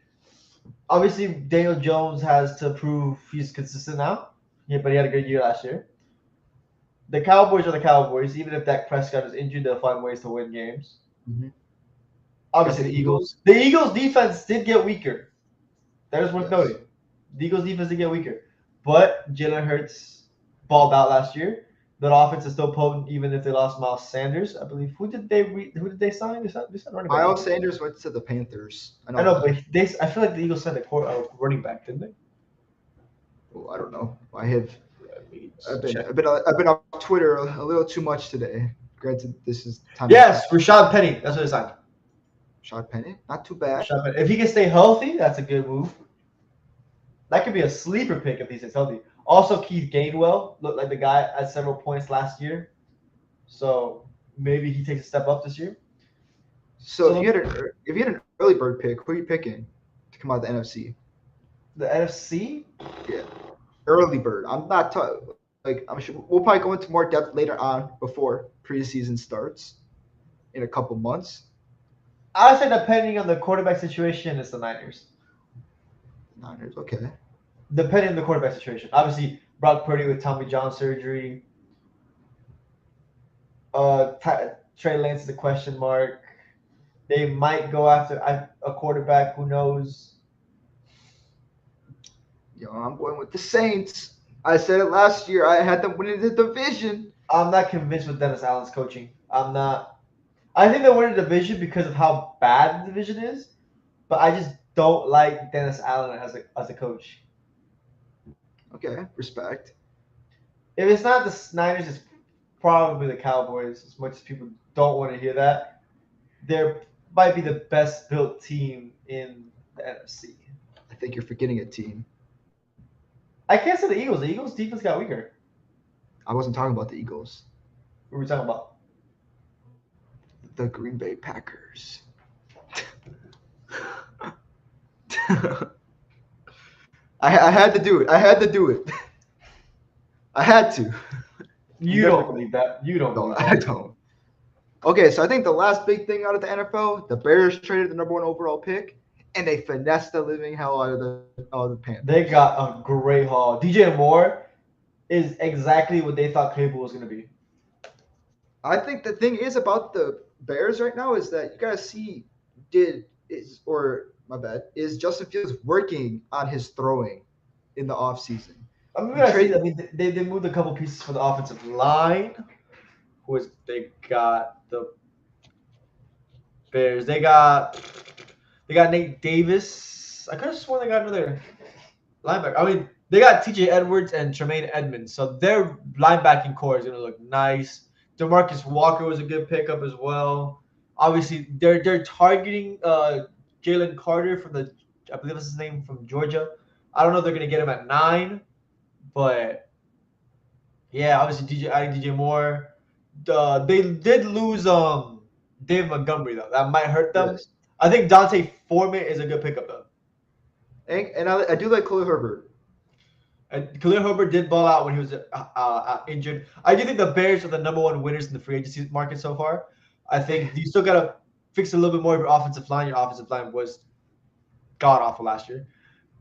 obviously Daniel Jones has to prove he's consistent now. Yeah, but he had a good year last year. The Cowboys are the Cowboys. Even if Dak Prescott is injured, they'll find ways to win games. Mhm. Got Obviously, the the Eagles. Eagles. The Eagles' defense did get weaker. That is worth Yes. noting. The Eagles' defense did get weaker, but Jalen Hurts balled out last year. That offense is still potent, even if they lost Miles Sanders. I believe. Who did they sign? They signed running back. Miles Sanders went to the Panthers. I I know know, that. but I feel like the Eagles signed a running back, didn't they? Oh, I don't know. I have. Let me I've been. check. I've been off Twitter a little too much today. Granted, this is time to Yes, Rashad Penny. That's what they signed. shot Penny. Not too bad. Rashad Penny. If he can stay healthy, that's a good move. That could be a sleeper pick if he stays healthy. Also, Keith Gainwell looked like the guy at several points last year, so maybe he takes a step up this year. So So if you had an early bird pick, who are you picking to come out of the NFC? the NFC, Yeah, early bird. I'm not like I'm sure we'll probably go into more depth later on before preseason starts in a couple months. I say depending on the quarterback situation, it's the Niners. Niners, okay. Depending on the quarterback situation, obviously Brock Purdy with Tommy John surgery. Trey Lance is a question mark. They might go after a quarterback. Who knows? I'm going with the Saints. I said it last year. I had them winning the division. I'm not convinced with Dennis Allen's coaching. I'm not. I think they win the division because of how bad the division is, but I just don't like Dennis Allen as a coach. Okay, respect. If it's not the Niners, it's probably the Cowboys. As much as people don't want to hear that, they might be the best built team in the NFC. I think you're forgetting a team. I can't say the Eagles. The Eagles' defense got weaker. I wasn't talking about the Eagles. What are we talking about? The Green Bay Packers. I had to do it. I had to do it. I had to. You don't believe that. You don't No, believe I that. don't. Okay, so I think the last big thing out of the NFL, the Bears traded the number one overall pick, and they finessed the living hell out of the Panthers. They got a great haul. DJ Moore is exactly what they thought Claypool was going to be. I think the thing is about the Bears right now is that you gotta see is Justin Fields working on his throwing in the offseason. I mean, we You gotta see. trade I mean, they moved a couple pieces for the offensive line. Who is they got the Bears? They got Nate Davis. I could have sworn they got another linebacker. I mean, they got T.J. Edwards and Tremaine Edmonds, so their linebacking core is gonna look nice. Demarcus Walker was a good pickup as well. Obviously, they're targeting Jalen Carter from I believe that's his name from Georgia. I don't know if they're gonna get him at 9, but yeah, obviously adding DJ Moore. They did lose Dave Montgomery though. That might hurt them. yes. I think Dante Foreman is a good pickup though. And I do like Khalil Herbert. And Khalil Herbert did ball out when he was injured. I do think the Bears are the number one winners in the free agency market so far. I think you still gotta fix a little bit more of your offensive line. Your offensive line was god awful last year.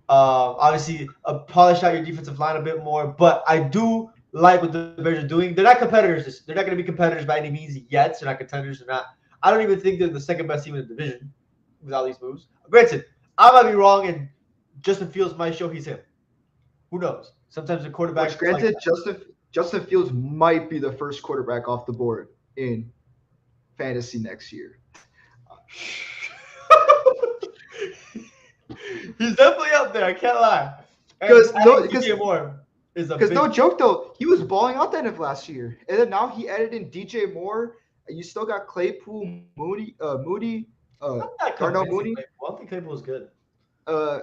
Obviously, polish out your defensive line a bit more. But I do like what the Bears are doing. They're not competitors. They're not going to be competitors by any means yet. They're not contenders. They're not. I don't even think they're the second best team in the division with all these moves. Granted, I might be wrong, and Justin Fields might show he's him. Who knows? Sometimes the Which, quarterback is like granted, Justin Fields might be the first quarterback off the board in fantasy next year. He's definitely up there. I can't lie. And Because no, adding because DJ Moore is a because no big. joke though, he was balling out the end of last year, and then now he added in DJ Moore. You still got Claypool, Moody, I'm not Darnell convinced of Mooney, Claypool. I think Claypool's good.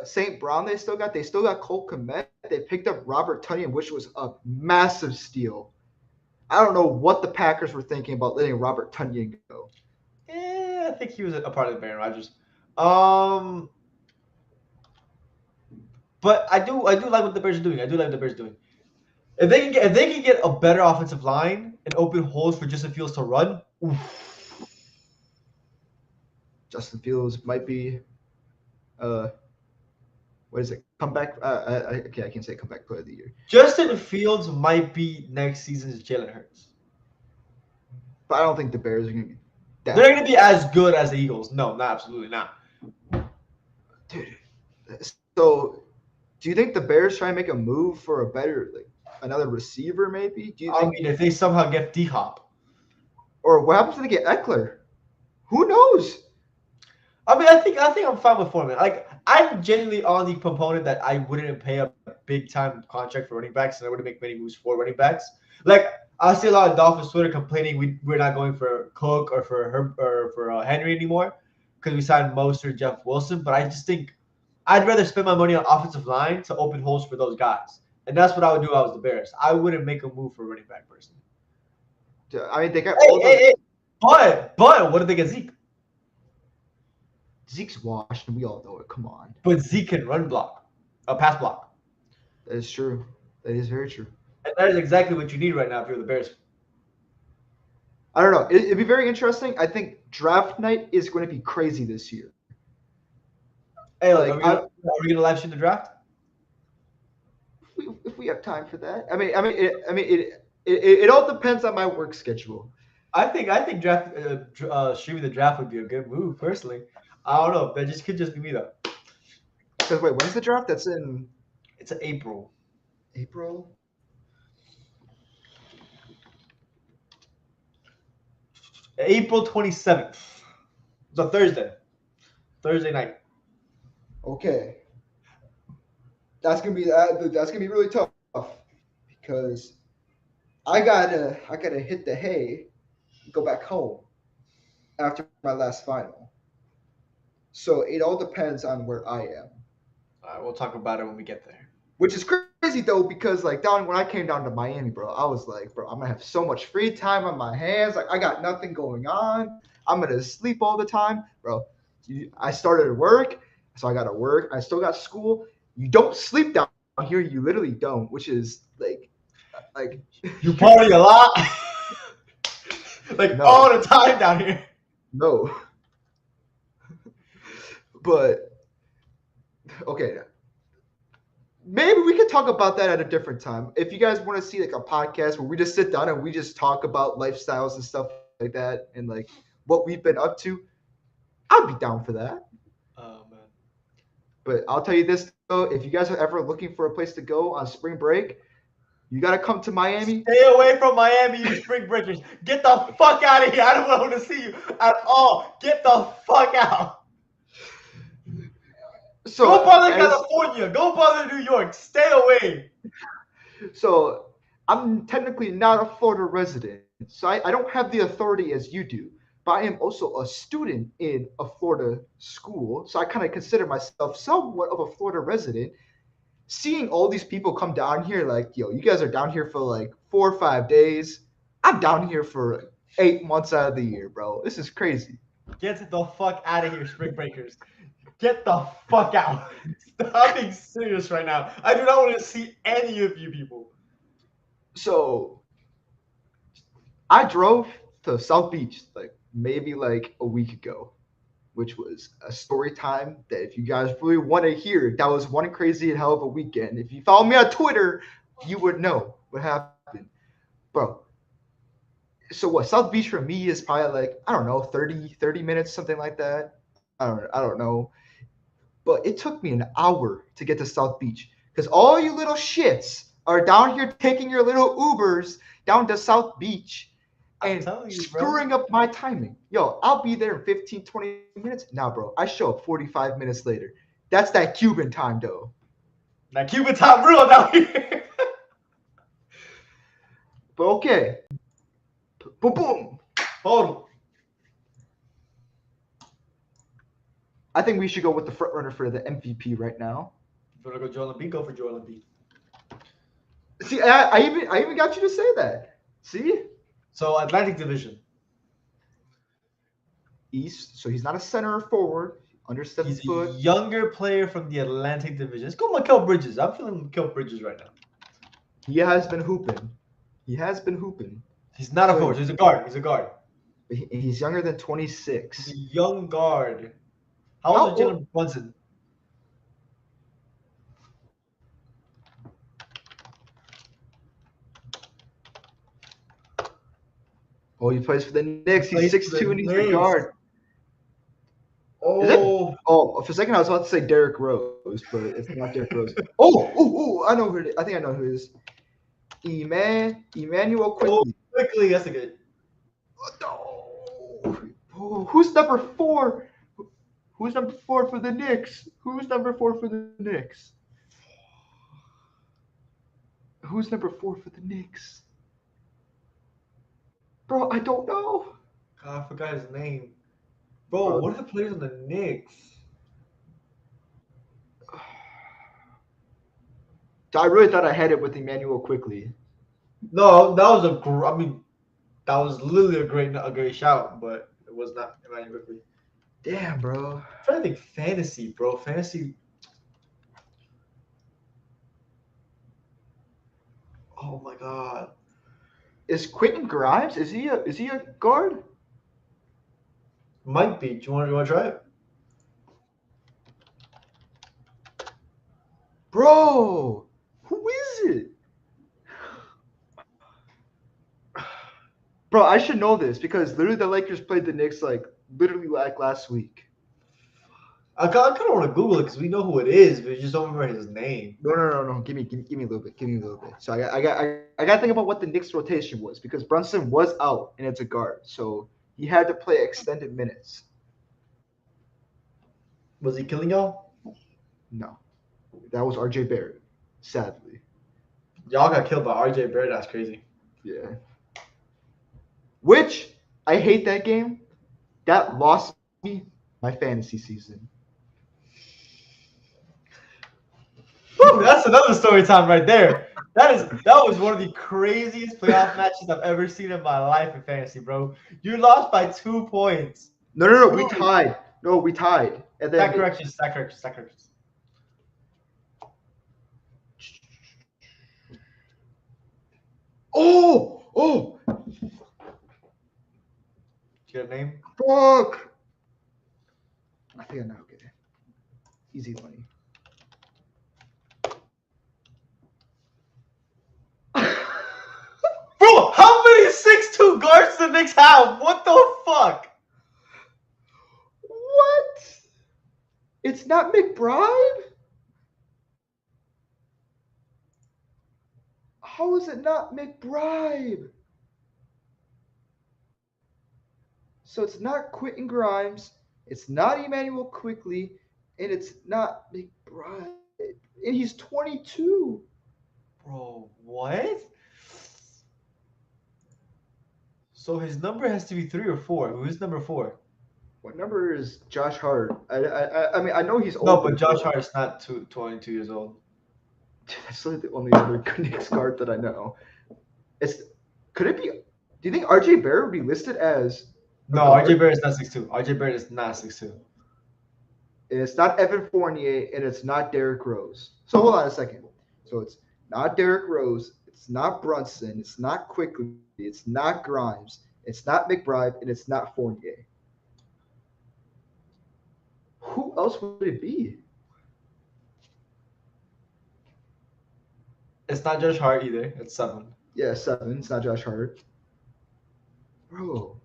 St. Brown. They still got Cole Komet. They picked up Robert Tunyon, which was a massive steal. I don't know what the Packers were thinking about letting Robert Tunyon go. I think he was a part of Aaron Rodgers. Um, but I do like what the Bears are doing. I do like what the Bears are doing. If they can get a better offensive line and open holes for Justin Fields to run, oof. Justin Fields might be uh what is it? Comeback okay, I can't say comeback player of the year. Justin But Fields might be next season's Jalen Hurts. but I don't think the Bears are gonna be They're that not going to be as good as the Eagles. No, not absolutely not. dude. So do you think the Bears try and make a move for a better like another receiver maybe? Do you I think mean, if they somehow get D Hop, or what happens if they get Eckler? Who knows? I mean, I think I'm fine with Foreman. Like, I'm genuinely on the component that I wouldn't pay a big time contract for running backs, and I wouldn't make many moves for running backs. Like, I see a lot of Dolphins Twitter complaining we're not going for Cook or for Herb or for Henry anymore because we signed Mostert, Jeff Wilson. But I just think I'd rather spend my money on offensive line to open holes for those guys, and that's what I would do if I was the Bears. I wouldn't make a move for a running back personally. I mean they got Hey, all hey, the hey. But what did they get Zeke? Zeke's washed and we all know it. Come on. But Zeke can run block, a pass block. That is true. That is very true. And that is exactly what you need right now if you're the Bears. I don't know. It'd be very interesting. I think draft night is going to be crazy this year. Hey, look, Like are we gonna live stream the draft? if we have time for that. It all depends on my work schedule. I think draft streaming the draft would be a good move personally. I don't know. That just could just be me though. Because wait, when's the draft? That's in It's April, April. April 27th. It's a Thursday night. Okay, that's gonna be really tough because I gotta hit the hay, go back home after my last final. So it all depends on where I am. All right, we'll talk about it when we get there. Which is crazy though, because like down when I came down to Miami, bro, I was like, bro, I'm gonna have so much free time on my hands. Like I got nothing going on. I'm gonna sleep all the time, bro. I started work, so I gotta work. I still got school. You don't sleep down here. You literally don't, which is like You party a lot, like no, all the time down here. no. But okay, maybe we could talk about that at a different time. If you guys want to see like a podcast where we just sit down and we just talk about lifestyles and stuff like that and like what we've been up to, I'd be down for that. Oh man. But I'll tell you this though, if you guys are ever looking for a place to go on spring break, you gotta come to Miami. Stay away from Miami, you spring breakers. Get the fuck out of here. I don't want to see you at all. Get the fuck out. So Go bother as California. Go bother New York. Stay away. so I'm technically not a Florida resident, so I don't have the authority as you do. But I am also a student in a Florida school, so I kind of consider myself somewhat of a Florida resident. Seeing all these people come down here, like, yo, you guys are down here for like 4 or 5 days. I'm down here for 8 months out of the year, bro. This is crazy. Get the fuck out of here, spring breakers. Get the fuck out. Stop being serious right now. I do not want to see any of you people. So I drove to South Beach like maybe like a week ago, which was a story time that if you guys really want to hear, that was one crazy and hell of a weekend. If you follow me on Twitter, you would know what happened. Bro, so what South Beach for me is probably like, I don't know, 30 minutes, something like that. I don't know. But it took me an hour to get to South Beach because all you little shits are down here taking your little Ubers down to South Beach I'm and telling you, bro. screwing up my timing. Yo, I'll be there in 15, 20 minutes. Nah, bro, I show up 45 minutes later. That's that Cuban time though. Now Cuban top real down here. But okay. Boom boom. Hold on. I think we should go with the front runner for the MVP right now. If you want to go Joel Embiid, go for Joel Embiid. See, I even got you to say that. See? So Atlantic Division. East, so he's not a center or forward. Under 7 He's a foot. younger player from the Atlantic Division. Let's go Mikal Bridges. I'm feeling Mikal Bridges right now. He has been hooping. He has been hooping. He's not a So- forward. He's a guard. He's a guard. He's younger than He's 26. a young guard. How How old is Jalen Brunson? Oh, he plays for the Knicks. He's Plays for 6'2 the and he's Knicks. a guard. Oh, Oh, for a second I was about to say Derrick Rose, but it's not Derrick Rose. Oh, I know who it is. I think I know who it is. Emmanuel Quickly. quickly. That's a good. Oh, who's number 4? Who's number 4 for the Knicks? Who's number 4 for the Knicks? Who's number 4 for the Knicks? Bro, I don't know. God, I forgot his name. Bro, what are the players on the Knicks? I really thought I had it with Emmanuel Quickly. No, that was a. I mean, that was literally a great shout, but it was not Emmanuel Quickly. Damn, bro. I'm trying to think fantasy, bro. Fantasy. Oh my god. Is Quentin Grimes? Is he a guard? Might be. Do you want to try it? Bro, who is it? Bro, I should know this because literally the Lakers played the Knicks literally last week. I kind of want to Google it because we know who it is, but we just don't remember his name. No. Give me a little bit. So I got to think about what the Knicks rotation was because Brunson was out and it's a guard, so he had to play extended minutes. Was he killing y'all? No, that was R.J. Barrett. Sadly, Y'all got killed by R.J. Barrett. That's crazy. yeah. Which I hate that game. That lost me my fantasy season. Whew, that's another story time right there. That was one of the craziest playoff matches I've ever seen in my life in fantasy, bro. You lost by 2 points. No. We tied. No, we tied. And then Stack corrections. Oh, Do you got a name? fuck. I think I know. Okay. Easy money. Bro, how many 6'2" guards do the Knicks have? What the fuck? What? It's not McBride? How is it not McBride? So it's not Quentin Grimes, it's not Emmanuel Quickly, and it's not McBride. And he's 22. Bro, what? So his number has to be 3 or 4. Who's number 4? What number is Josh Hart? I mean, I know he's old. No, but Josh Hart is not 22 years old. That's literally the only other Knicks guard that I know. Could it be? Do you think RJ Barrett would be listed as? No, RJ Barrett is not 6'2". RJ Barrett is not 6'2". And it's not Evan Fournier, and it's not Derrick Rose. So hold on a second. So it's not Derrick Rose, it's not Brunson, it's not Quickly, it's not Grimes, it's not McBride, and it's not Fournier. Who else would it be? It's not Josh Hart either. It's 7. Yeah, 7. It's not Josh Hart. Bro.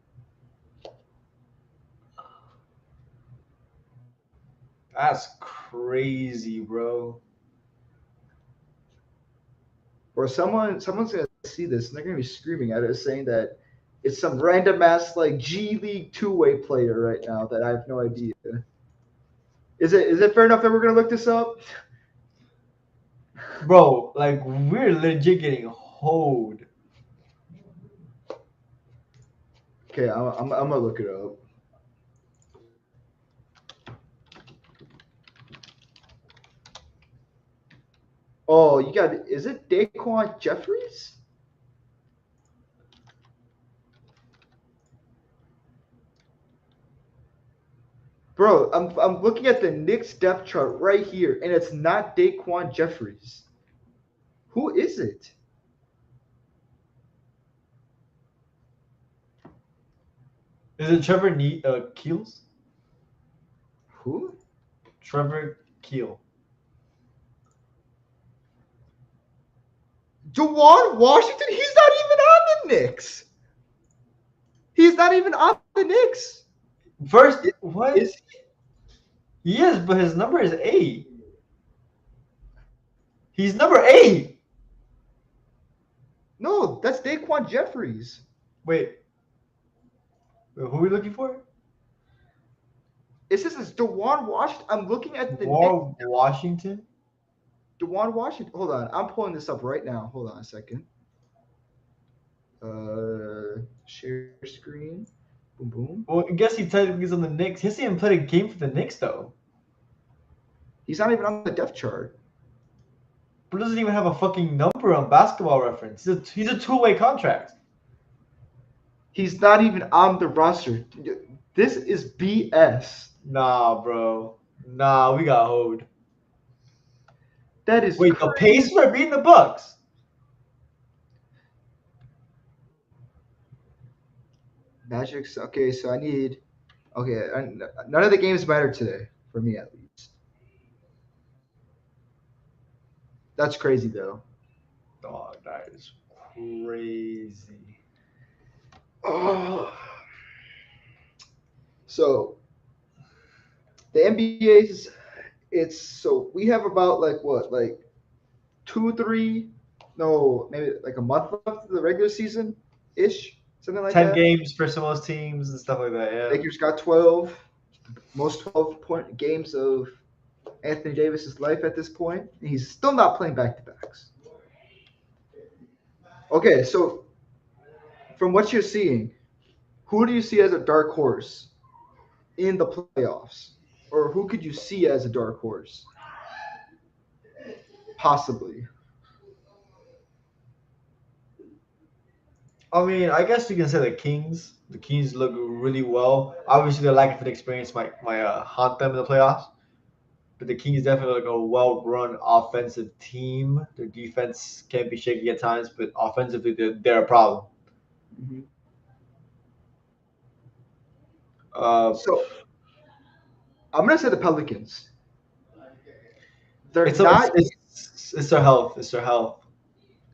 That's crazy, bro. Or someone's gonna see this and they're gonna be screaming at us saying that it's some random ass G League 2-way player right now that I have no idea. Is it fair enough that we're gonna look this up? Bro, like we're legit getting hoed. Okay, I'm gonna look it up. Oh, you got is it Daquan Jeffries? Bro, I'm looking at the Knicks depth chart right here, and it's not Daquan Jeffries. Who is it? Is it Trevor Keels? Who? Trevor Keel. Juwan Washington? He's not even on the Knicks. He's not even on the Knicks. First, Is, what? is Yes, but his number is 8. He's number 8. no, that's Daquan Jeffries. Wait, who are we looking for? It says it's Juwan Washington. I'm looking at the Knicks. War Washington? Juwan Washington. Hold on, I'm pulling this up right now. Hold on a second. Share screen. Boom, boom. Well, I guess he technically is on the Knicks. He hasn't even played a game for the Knicks, though. He's not even on the depth chart. But doesn't even have a fucking number on Basketball Reference. He's a two-way contract. He's not even on the roster. This is BS. Nah, bro. Nah, we got hoed. That is Wait, the crazy. Pacers are beating the Bucks. Magic's okay. So I need. Okay, none of the games matter today for me at least. That's crazy though. Dog, that is crazy. Oh. So the NBA's it's so we have about like 2, 3, no maybe like a month left of the regular season ish, something like 10 that. games for some of those teams and stuff like that, yeah. Lakers got 12, most 12-point games of Anthony Davis's life at this point, and he's still not playing back to backs. Okay, so from what you're seeing, who do you see as a dark horse in the playoffs? Or who could you see as a dark horse? Possibly. I mean, I guess you can say the Kings. The Kings look really well. Obviously, their lack of experience might haunt them in the playoffs. But the Kings definitely like a well-run offensive team. Their defense can be shaky at times, but offensively, they're a problem. Mm-hmm. Uh, So I'm gonna say the Pelicans. They're it's, not it's their health. It's their health.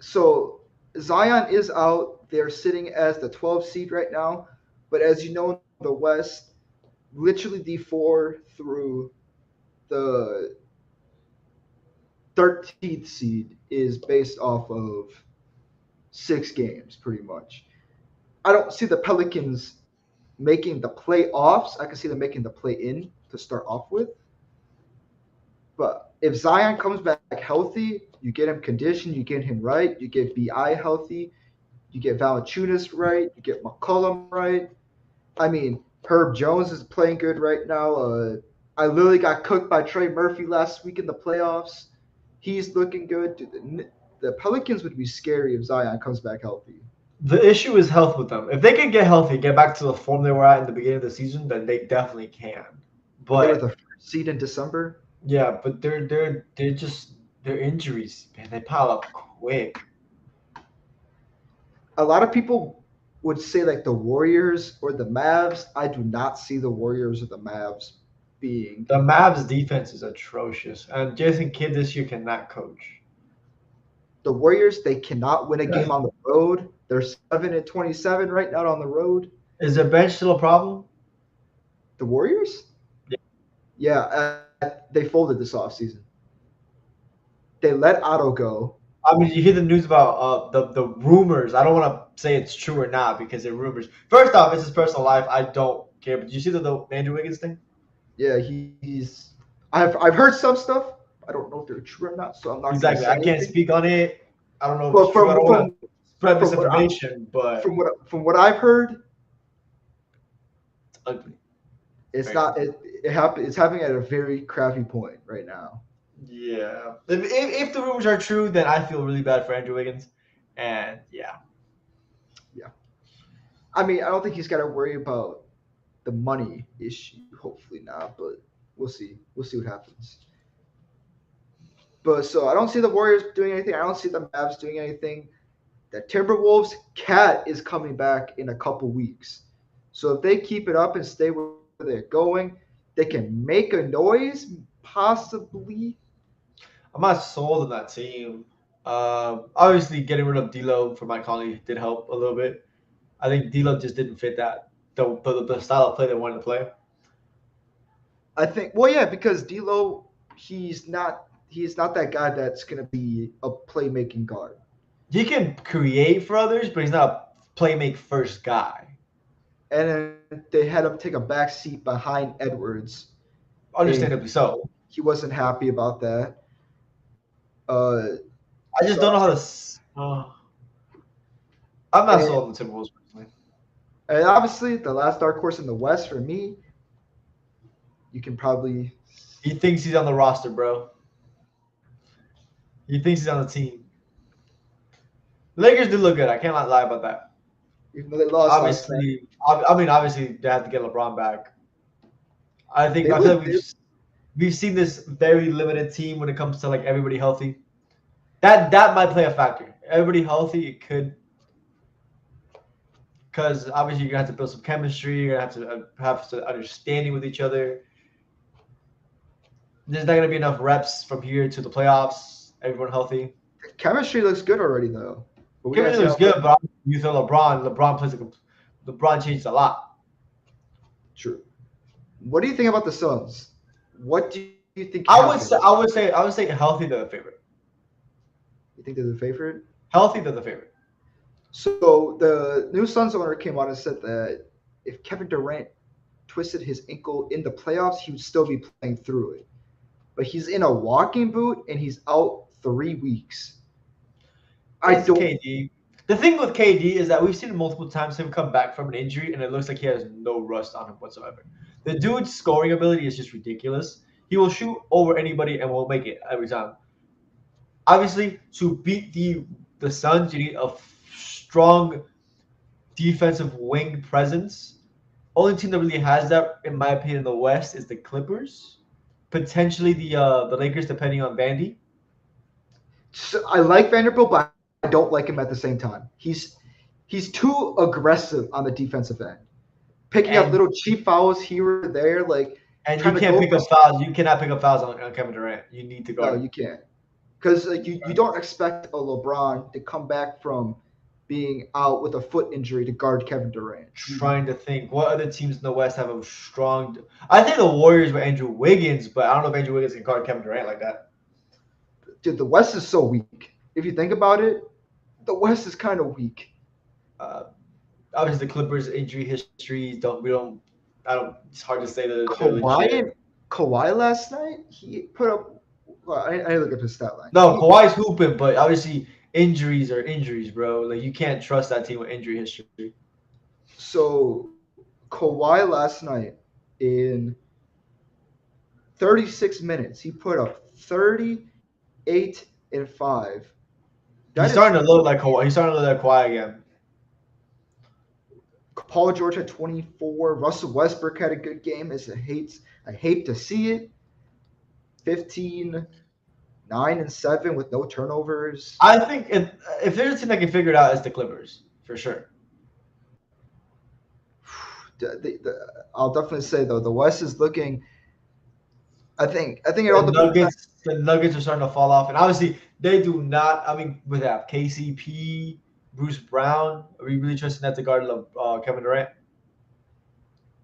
so Zion is out. They're sitting as the 12th seed right now, but as you know, in the West, literally the 4 through the 13th seed is based off of 6 games, pretty much. I don't see the Pelicans making the playoffs. I can see them making the play in to start off with. But if Zion comes back healthy, you get him conditioned, you get him right, you get BI healthy, you get Valanciunas right, you get McCollum right. I mean, Herb Jones is playing good right now. I literally got cooked by Trey Murphy last week in the playoffs. He's looking good. Dude, the Pelicans would be scary if Zion comes back healthy. The issue is health with them. If they can get healthy, get back to the form they were at in the beginning of the season, then they definitely can. They were But the first seed in December. yeah, but they're just their injuries, man. They pile up quick. A lot of people would say like the Warriors or the Mavs. I do not see the Warriors or the Mavs being The Mavs defense is atrocious, and Jason Kidd this year cannot coach. the Warriors. They cannot win a game on the road. They're 7-27 right now on the road. Is their bench still a problem? The Warriors? Yeah. Yeah, they folded this offseason. They let Otto go. I mean, you hear the news about the rumors. I don't want to say it's true or not because they're rumors. First off, it's his personal life. I don't care. But did you see the Andrew Wiggins thing? Yeah, he's I've heard some stuff. I don't know if they're true or not, so I'm not gonna Exactly. say I can't anything. speak on it. I don't know if it's But true. I don't want to spread from what I, misinformation, but from what I've heard, it's ugly. it's Very not ugly. it's happening at a very crappy point right now. Yeah. If the rumors are true, then I feel really bad for Andrew Wiggins. And yeah. Yeah, I mean, I don't think he's got to worry about the money issue. Hopefully not, but we'll see. We'll see what happens. But so I don't see the Warriors doing anything. I don't see the Mavs doing anything. The Timberwolves cat is coming back in a couple weeks. So if they keep it up and stay where they're going, they can make a noise, possibly. I'm not sold on that team. Obviously, getting rid of D'Lo for Mike Conley did help a little bit. I think D'Lo just didn't fit the style of play they wanted to play. I think. Well, yeah, because D'Lo, he's not that guy that's gonna be a playmaking guard. He can create for others, but he's not a playmake first guy. And then they had him take a back seat behind Edwards, and Understandably so. he wasn't happy about that. Uh, I just so don't know how to. I'm not and, sold on the Timberwolves personally. and obviously the last dark horse in the West for me, you can probably, He thinks he's on the roster, bro. He thinks he's on the team. Lakers did look good. I can't lie about that. even though they lost last night, Obviously, they have to get LeBron back. they I feel look like they, we've seen this very limited team when it comes to like everybody healthy. That might play a factor. Everybody healthy, it could, because obviously you're gonna have to build some chemistry. You're gonna have to understanding with each other. There's not gonna be enough reps from here to the playoffs. Everyone healthy. chemistry looks good already though. But we gotta Chemistry see looks how. good, but you throw LeBron. LeBron changed a lot. True. What do you think about the Suns? What do you think can happen? I would say healthy they're the favorite. You think they're the favorite? Healthy they're the favorite. So the new Suns owner came out and said that if Kevin Durant twisted his ankle in the playoffs, he would still be playing through it. But he's in a walking boot and he's out 3 weeks. I It's don't. KD. The thing with KD is that we've seen multiple times him come back from an injury, and it looks like he has no rust on him whatsoever. The dude's scoring ability is just ridiculous. He will shoot over anybody and will make it every time. Obviously, to beat the Suns, you need a strong defensive wing presence. Only team that really has that, in my opinion, in the West is the Clippers. Potentially the Lakers, depending on Vandy. So I like Vanderbilt, but I don't like him at the same time. He's too aggressive on the defensive end, picking up And little cheap fouls here or there, like and you trying to can't go pick for. up fouls. You cannot pick up fouls on Kevin Durant. You need to No, guard him. you can't, because like you don't expect a LeBron to come back from being out with a foot injury to guard Kevin Durant. Trying to think what other teams in the West have a strong. I think the Warriors with Andrew Wiggins, but I don't know if Andrew Wiggins can guard Kevin Durant like that. Dude, the West is so weak. If you think about it, the West is kind of weak. Uh, Obviously, the Clippers' injury history don't. We don't. I don't. It's hard to say that they're Kawhi legit. and Kawhi last night, he put up. Well, I look at his stat line. No, Kawhi's hooping, but obviously injuries are injuries, bro. Like you can't trust that team with injury history. So Kawhi last night in 36 minutes, he put up 38 and 5. He's That is starting to look like Kawhi. He's starting to look like Kawhi again. Paul George had 24. Russell Westbrook had a good game. I hate to see it. 15, 9 and 7 with no turnovers. I think if there's a team that can figure it out, it's the Clippers for sure. I'll definitely say though the West is looking. I think it all depends. The Nuggets are starting to fall off, and obviously they do not. I mean, with that KCP, Bruce Brown, are we really trusting that to guard Kevin Durant?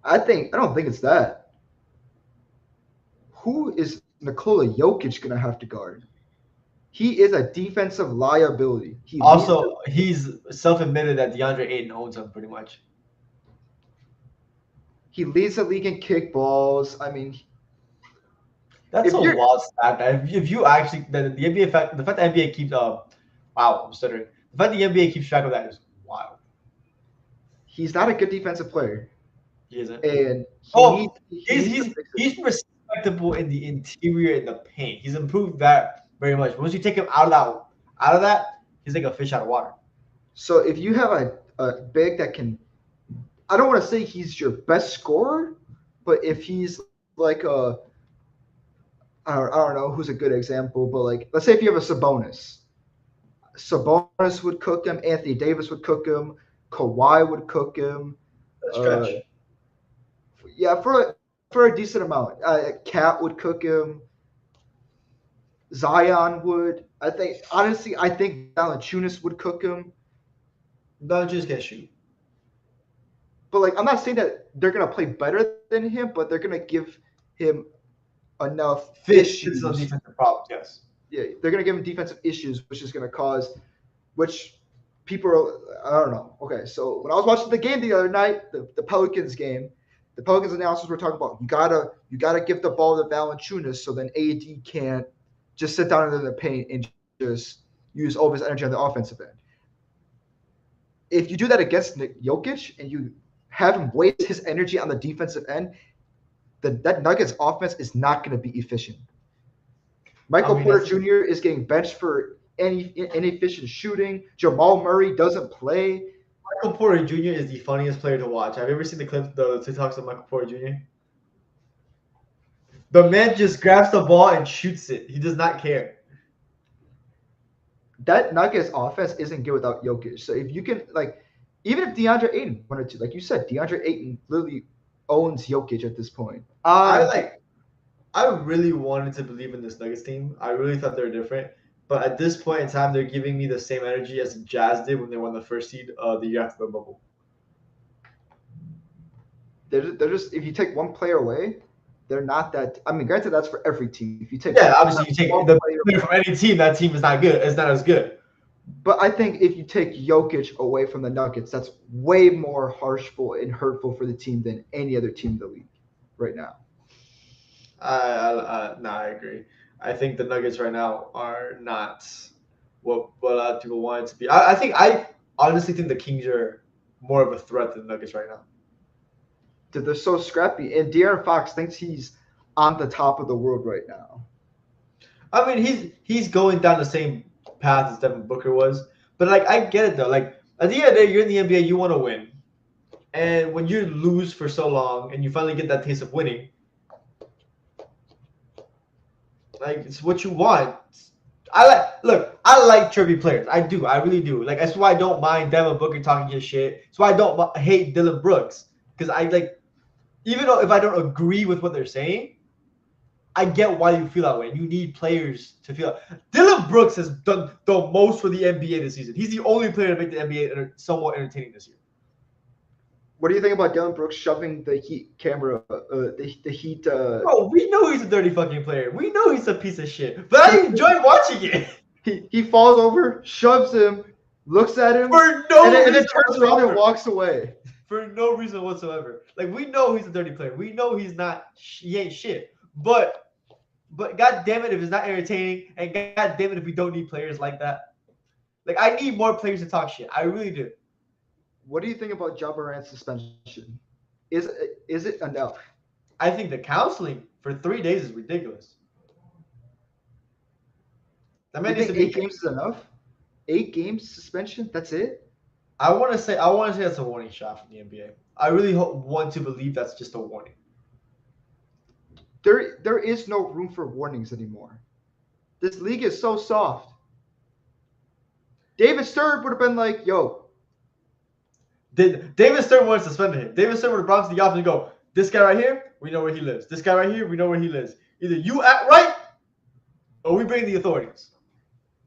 I don't think it's that. Who is Nikola Jokic gonna have to guard? He is a defensive liability. Also, he's self-admitted that DeAndre Ayton owns him pretty much. He leads the league in kickballs. I mean, That's If a you're wild stat. If you actually the NBA fact the fact the NBA keeps wow, I'm stuttering. The fact the NBA keeps track of that is wild. he's not a good defensive player, He isn't. and Oh, he he's needs to he's fix it. he's respectable in the interior in the paint. He's improved that very much. Once you take him out of that, he's like a fish out of water. So if you have a big that can, I don't want to say he's your best scorer, but if he's like a, I don't know who's a good example, but like let's say if you have a Sabonis, Sabonis would cook him, Anthony Davis would cook him, Kawhi would cook him. A Uh, stretch. yeah, for a decent amount. Cat would cook him. Zion would. I think honestly, I think Valanciunas would cook him. Don't just get shoot. But like, I'm not saying that they're gonna play better than him, but they're gonna give him enough Fits on issues. defensive problems. Yes. Yeah, they're gonna give him defensive issues, which is gonna cause, which people are. I don't know. Okay, so when I was watching the game the other night, the Pelicans game, the Pelicans announcers were talking about you gotta give the ball to Valanciunas so then AD can't just sit down in the paint and just use all of his energy on the offensive end. If you do that against Nick Jokic and you have him waste his energy on the defensive end, that Nuggets offense is not going to be efficient. I Michael mean Porter that's Jr. is getting benched for any inefficient shooting. Jamal Murray doesn't play. Michael Porter Jr. is the funniest player to watch. Have you ever seen the clips, the TikToks of Michael Porter Jr.? The man just grabs the ball and shoots it. He does not care. That Nuggets offense isn't good without Jokic. So if you can like, even if DeAndre Ayton wanted to, like you said, DeAndre Ayton literally owns Jokic at this point. I like. I really wanted to believe in this Nuggets team. I really thought they were different. But at this point in time, they're giving me the same energy as the Jazz did when they won the first seed the year after the bubble. They're just if you take one player away, they're not that. I mean, granted, that's for every team. If you take Yeah, obviously you one take the player, player from any team, that team is not good. It's not as good. but I think if you take Jokic away from the Nuggets, that's way more harshful and hurtful for the team than any other team in the league right now. No, I agree. I think the Nuggets right now are not what a lot of people want it to be. I honestly think the Kings are more of a threat than the Nuggets right now. They're so scrappy, and De'Aaron Fox thinks he's on the top of the world right now. I mean, he's going down the same path as Devin Booker was, but like I get it though. Like at the end of the day, you're in the NBA, you want to win, and when you lose for so long and you finally get that taste of winning, like it's what you want. I like chirpy players. I do. I really do. Like that's why I don't mind Devin Booker talking his shit. That's why I don't hate Dylan Brooks because I like even though if I don't agree with what they're saying, I get why you feel that way. You need players to feel. Dylan Brooks has done the most for the NBA this season. He's the only player to make the NBA somewhat entertaining this year. What do you think about Dylan Brooks shoving the Heat camera, the Heat? Bro, we know he's a dirty fucking player. We know he's a piece of shit. But I enjoy watching it. He falls over, shoves him, looks at him, For no and then reason turns around whatsoever. and walks away. For no reason whatsoever. Like we know he's a dirty player. We know he ain't shit. But god damn it if it's not entertaining, and god damn it if we don't need players like that. Like I need more players to talk shit. I really do. What do you think about Ja Morant's suspension? Is it enough? I think the counseling for 3 days is ridiculous. That You man needs think to be. 8 games is enough? 8 games suspension? That's it? I want to say that's a warning shot from the NBA. I really want to believe that's just a warning. There is no room for warnings anymore. This league is so soft. David Stern would have been like, "Yo, David Stern wanted to suspend him. David Stern would have brought to the office and go, this guy right here, we know where he lives. This guy right here, we know where he lives. Either you act right, or we bring the authorities.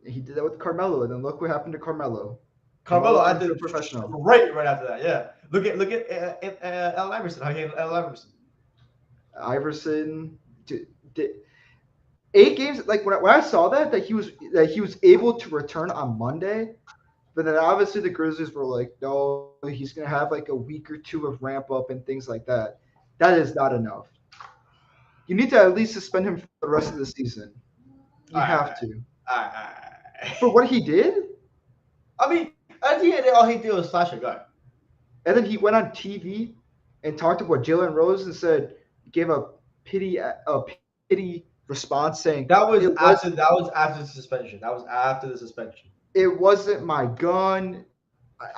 he did that with Carmelo, and then look what happened to Carmelo. Carmelo turned acted into a professional. right after that. Yeah, look at Allen Iverson. How he handled Allen Iverson. Iverson, did 8 games. Like when I saw that he was able to return on Monday, but then obviously the Grizzlies were like, no, he's gonna have like a week or two of ramp up and things like that. That is not enough. You need to at least suspend him for the rest of the season. You All have right, to. all right, all right. For what he did? I mean, at the end, all he did was flash a gun. And then he went on TV and talked about Jalen Rose and said, gave a pity response saying That was after the suspension. That was after the suspension. it wasn't my gun.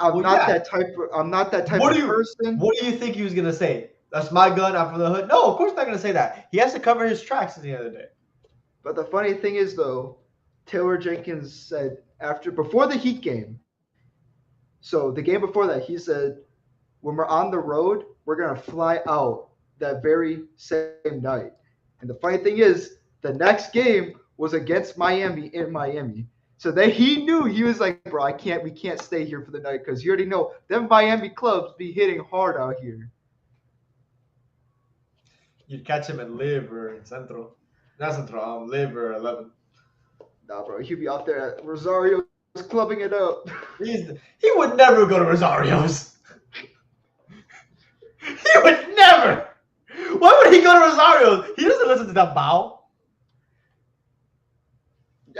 I'm Well, not yeah. that type of I'm not that type What do of you person. What do you think he was gonna say? That's my gun. I'm from the hood. No, of course not gonna say that. He has to cover his tracks at the end of the day. But the funny thing is though, Taylor Jenkins said before the Heat game. So the game before that, he said, when we're on the road, we're gonna fly out that very same night. And the funny thing is, the next game was against Miami in Miami. So then he knew he was like, bro, we can't stay here for the night because you already know them Miami clubs be hitting hard out here. You'd catch him in Live or in Central. Not Central. Live or 11. Nah, bro, he'd be out there at Rosario's clubbing it up. He would never go to Rosario's. He would never. Why would he go to Rosario's? He doesn't listen to that bow.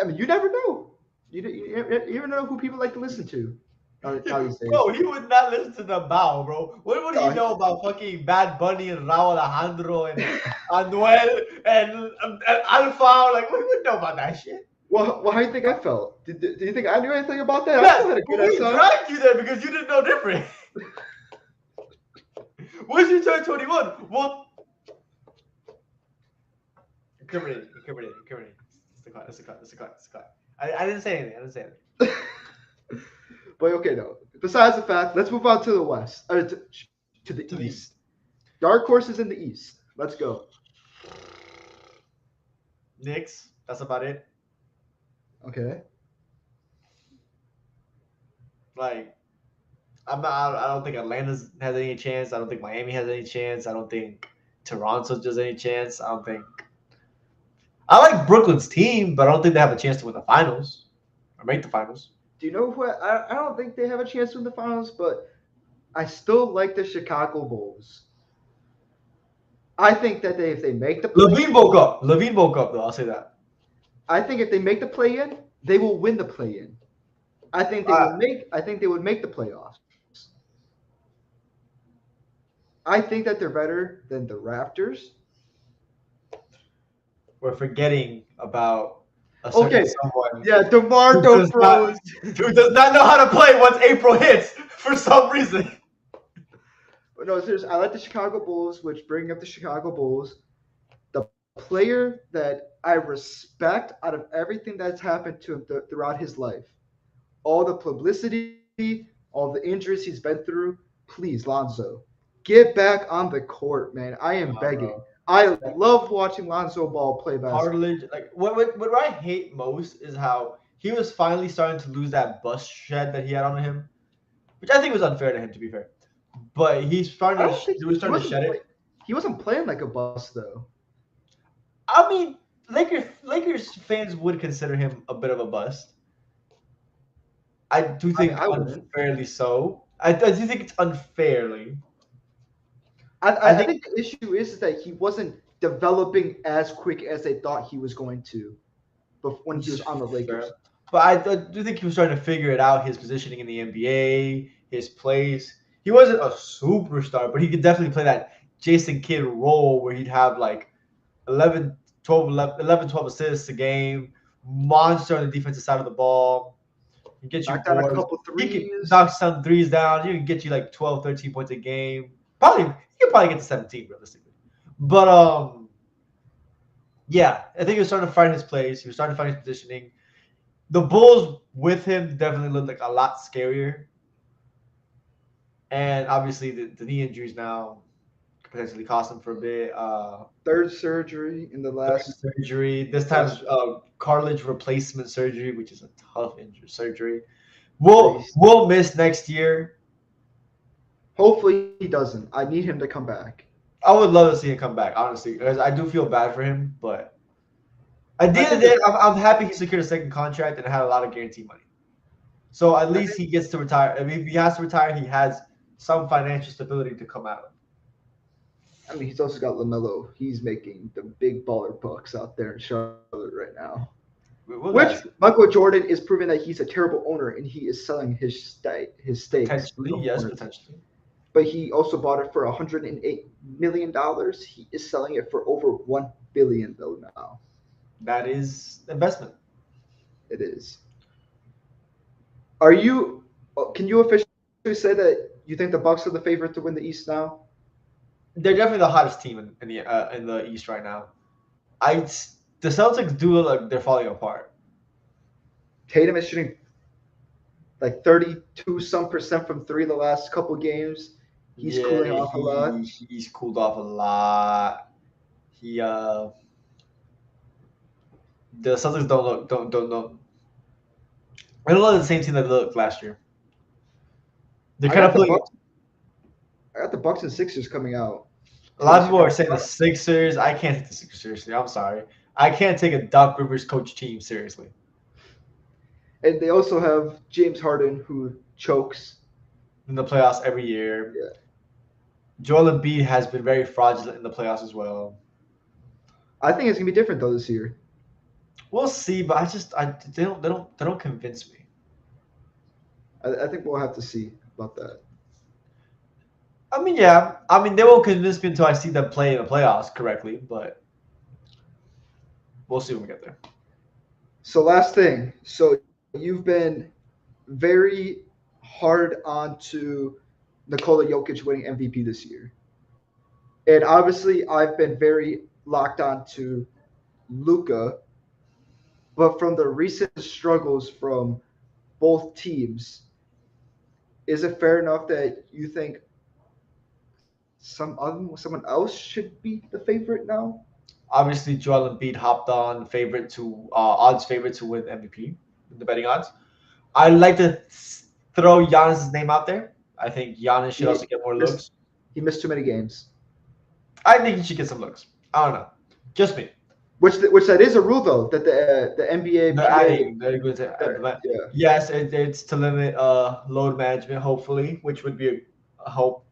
I mean, you never know. You never know who people like to listen to. These days. Bro, he would not listen to the bow, bro. What would he No, know about fucking Bad Bunny and Raul Alejandro and Anuel and Alpha? Like, what would know about that shit? Well, how do you think I felt? Do you think I knew anything about that? I Yes, still had a but good we ass time. dragged you there because you didn't know different. Once you turn 21, well, incriminating. It's a cut. I didn't say anything. But okay, no. Besides the fact, let's move on to the west, to the east. Dark horses in the east. Let's go. Knicks. That's about it. Okay. Like, I don't think Atlanta has any chance. I don't think Miami has any chance. I don't think Toronto has any chance. I don't think. I like Brooklyn's team, but I don't think they have a chance to win the finals or make the finals. Do you know who? I don't think they have a chance to win the finals, but I still like the Chicago Bulls. I think that if they make the play, Levine woke up. Though. I'll say that. I think if they make the play in, they will win the play in. I think they would make the playoffs. I think that they're better than the Raptors. We're forgetting about a certain someone Yeah, DeMar who does DeRozan. who does not know how to play once April hits for some reason. But no, seriously, I like the Chicago Bulls, which bring up the Chicago Bulls. The player that I respect out of everything that's happened to him throughout his life, all the publicity, all the injuries he's been through, please, Lonzo, get back on the court, man. I am begging. Bro. I love watching Lonzo Ball play basketball. Cartilage, like what I hate most is how he was finally starting to lose that bust shed that he had on him, which I think was unfair to him, to be fair. But he's starting to shed it. He wasn't playing like a bust though. I mean, Lakers fans would consider him a bit of a bust. I do think I wouldn't. unfairly so. I do think it's unfairly. I think the issue is that he wasn't developing as quick as they thought he was going to when he was on the Lakers. But I do think he was starting to figure it out, his positioning in the NBA, his place. He wasn't a superstar, but he could definitely play that Jason Kidd role where he'd have like 11, 12 assists a game, monster on the defensive side of the ball. He get you knock down a couple threes. He can knock some threes down. He can get you like 12, 13 points a game. He could probably get to 17 realistically. But yeah, I think he was starting to find his place. He was starting to find his positioning. The Bulls with him definitely looked like a lot scarier. And obviously the knee injuries now potentially cost him for a bit. Third surgery in the last surgery. This time cartilage replacement surgery, which is a tough surgery. We'll miss next year. Hopefully he doesn't. I need him to come back. I would love to see him come back, honestly, because I do feel bad for him. But at the end of the day, I'm happy he secured a second contract and had a lot of guaranteed money. So at least he gets to retire. I mean, if he has to retire, he has some financial stability to come out of. I mean, he's also got Lamelo. He's making the big baller bucks out there in Charlotte right now. We'll Which get to Michael Jordan is proving that he's a terrible owner and he is selling his stakes in potentially, the yes, Hornets. potentially. But he also bought it for $108 million. He is selling it for over $1 billion though now. That is investment. It is. Are you? Can you officially say that you think the Bucks are the favorite to win the East now? They're definitely the hottest team in the East right now. The Celtics do look like they're falling apart. Tatum is shooting like 32 some percent from three the last couple games. He's Yeah, cooling off a lot. he's cooled off a lot. He the Celtics don't look. I don't look like the same team that they looked last year. They're I kind of got the pulling. Bucks. I got the Bucks and Sixers coming out A to the lot of Eastern people are Conference saying the Finals. Sixers. I can't take the Sixers seriously. I'm sorry. I can't take a Doc Rivers coach team seriously. And they also have James Harden who chokes. In the playoffs every year. Yeah. Joel Embiid has been very fraudulent in the playoffs as well. I think it's gonna be different though this year. We'll see, but they don't convince me. I think we'll have to see about that. I mean, yeah. I mean, they won't convince me until I see them play in the playoffs correctly, but we'll see when we get there. So last thing. So you've been very hard on to Nikola Jokic winning MVP this year. And obviously I've been very locked on to Luca, but from the recent struggles from both teams, is it fair enough that you think someone else should be the favorite now? Obviously, Joel Embiid hopped on odds favorite to win MVP in the betting odds. I'd like to throw Giannis' name out there. I think Giannis should He also get more missed looks. he missed too many games. I think he should get some looks. I don't know. Just me. Which that is a rule though that the NBA They're PA adding. They're going to add that, yeah. yes, it's to limit load management, hopefully, which would be a hope.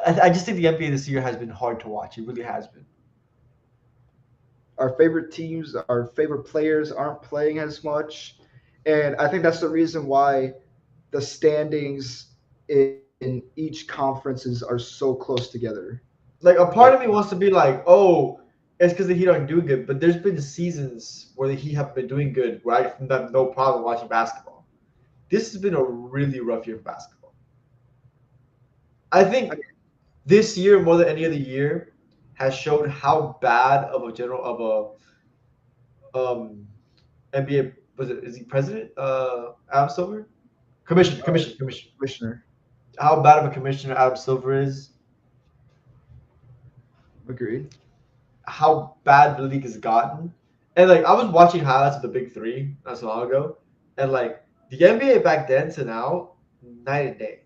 I just think the NBA this year has been hard to watch. It really has been. Our favorite teams, our favorite players aren't playing as much, and I think that's the reason why the standings in each conferences are so close together. Like a Like part of me wants to be like, oh, it's because the Heat aren't doing good. But there's been seasons where the Heat have been doing good, where I have no problem watching basketball. This has been a really rough year for basketball. I I think this year more than any other year has shown how bad of a general of a NBA was it is he president Adam Silver commissioner commissioner how bad of a commissioner Adam Silver is, agreed. how bad the league has gotten. And like I was watching highlights of the big three not so long ago, and like the NBA back then to now, night and day.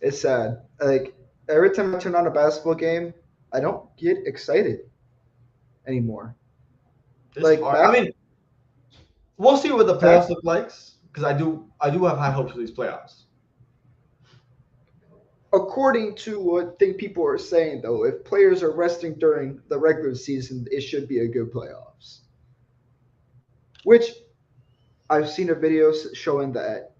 It's sad. Like every time I turn on a basketball game, I don't get excited anymore. It's Like hard. I back mean, we'll see what the back playoffs look like because I do have high hopes for these playoffs. according to what think people are saying though, if players are resting during the regular season, it should be a good playoffs. Which I've seen a video showing that